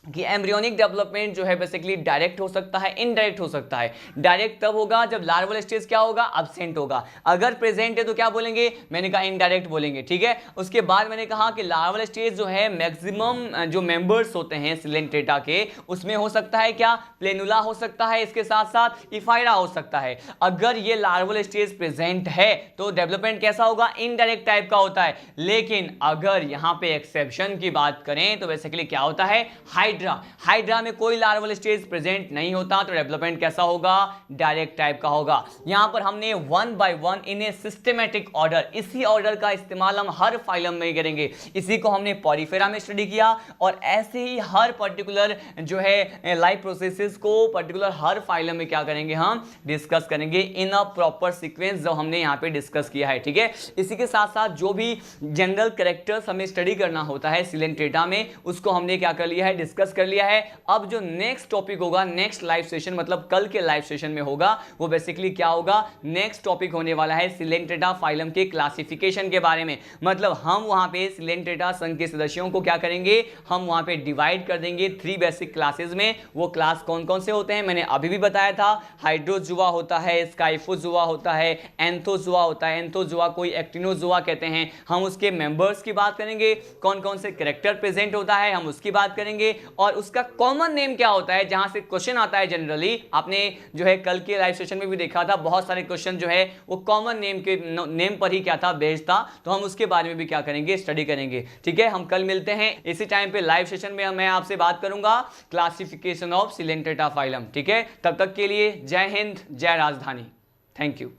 कि एम्ब्रियोनिक डेवलपमेंट जो है बेसिकली डायरेक्ट हो सकता है, इनडायरेक्ट हो सकता है। डायरेक्ट तब होगा जब लार्वल स्टेज क्या होगा, अब्सेंट होगा। अगर प्रेजेंट है तो क्या बोलेंगे, मैंने कहा इनडायरेक्ट बोलेंगे, ठीक है। उसके बाद मैंने कहा कि लार्वल स्टेज जो है मैक्सिमम जो मेंबर्स होते हैं सिलेंट्रेटा के, उसमें हो सकता है क्या, प्लेनुला हो सकता है, इसके साथ साथ इफाइरा हो सकता है। अगर ये लार्वल स्टेज प्रेजेंट है तो डेवलपमेंट कैसा होगा, इनडायरेक्ट टाइप का होता है। लेकिन अगर यहां पे एक्सेप्शन की बात करें तो बेसिकली क्या होता है, हाइड्रा में कोई लार्वल स्टेज प्रेजेंट नहीं होता, तो डेवलपमेंट कैसा होगा, डायरेक्ट टाइप का होगा। यहां पर हमने one by one in A systematic order, इसी ऑर्डर का इस्तेमाल हम हर फाइलम में करेंगे। इसी को हमने पॉरीफेरा में स्टडी किया, और ऐसे ही हर पर्टिकुलर जो है लाइफ प्रोसेसेस को पर्टिकुलर हर फाइलम में क्या करेंगे, हम डिस्कस करेंगे इन अ प्रॉपर सीक्वेंस जो हमने यहां पे डिस्कस किया है। ठीक है, इसी के साथ साथ जो भी जनरल कैरेक्टर्स हमें स्टडी करना होता है सिलेंट डेटा में, उसको हमने क्या कर लिया है, डिस्कस कर लिया है। अब जो नेक्स्ट टॉपिक होगा, नेक्स्ट लाइव सेशन मतलब कल के लाइव सेशन में होगा, वो बेसिकली क्या होगा, नेक्स्ट टॉपिक होने वाला है सिलेंट डेटा फाइलम के क्लासिफिकेशन के बारे में। मतलब हम वहां पे सिलेंट डेटा संघ के सदस्यों को क्या करेंगे, हम वहां पे डिवाइड कर देंगे 3 बेसिक क्लासेस में। वो क्लास कौन कौन से होते हैं मैंने अभी भी बताया था, हाइड्रोजुआ होता है, स्काइफोजुआ होता है, एंथोजुआ होता है, एंथोजुआ कोई एक्टिनोजुआ कहते हैं। हम उसके मेंबर्स की बात करेंगे, कौन कौन से कैरेक्टर प्रेजेंट होता है हम उसकी बात करेंगे, और उसका कॉमन नेम क्या होता है, जहां से क्वेश्चन आता है जनरली। आपने जो है कल के लाइव सेशन में भी देखा था, बहुत सारे क्वेश्चन जो है वो कॉमन नेम के नेम पर ही क्या था, बेस्ड था, तो हम उसके बारे में भी क्या करेंगे, स्टडी करेंगे। ठीक है, हम कल मिलते हैं इसी टाइम पे लाइव सेशन में। मैं आपसे बात करूंगा classification of silent data phylum. ठीक है, तब तक के लिए जय हिंद, जय राजधानी, थैंक यू।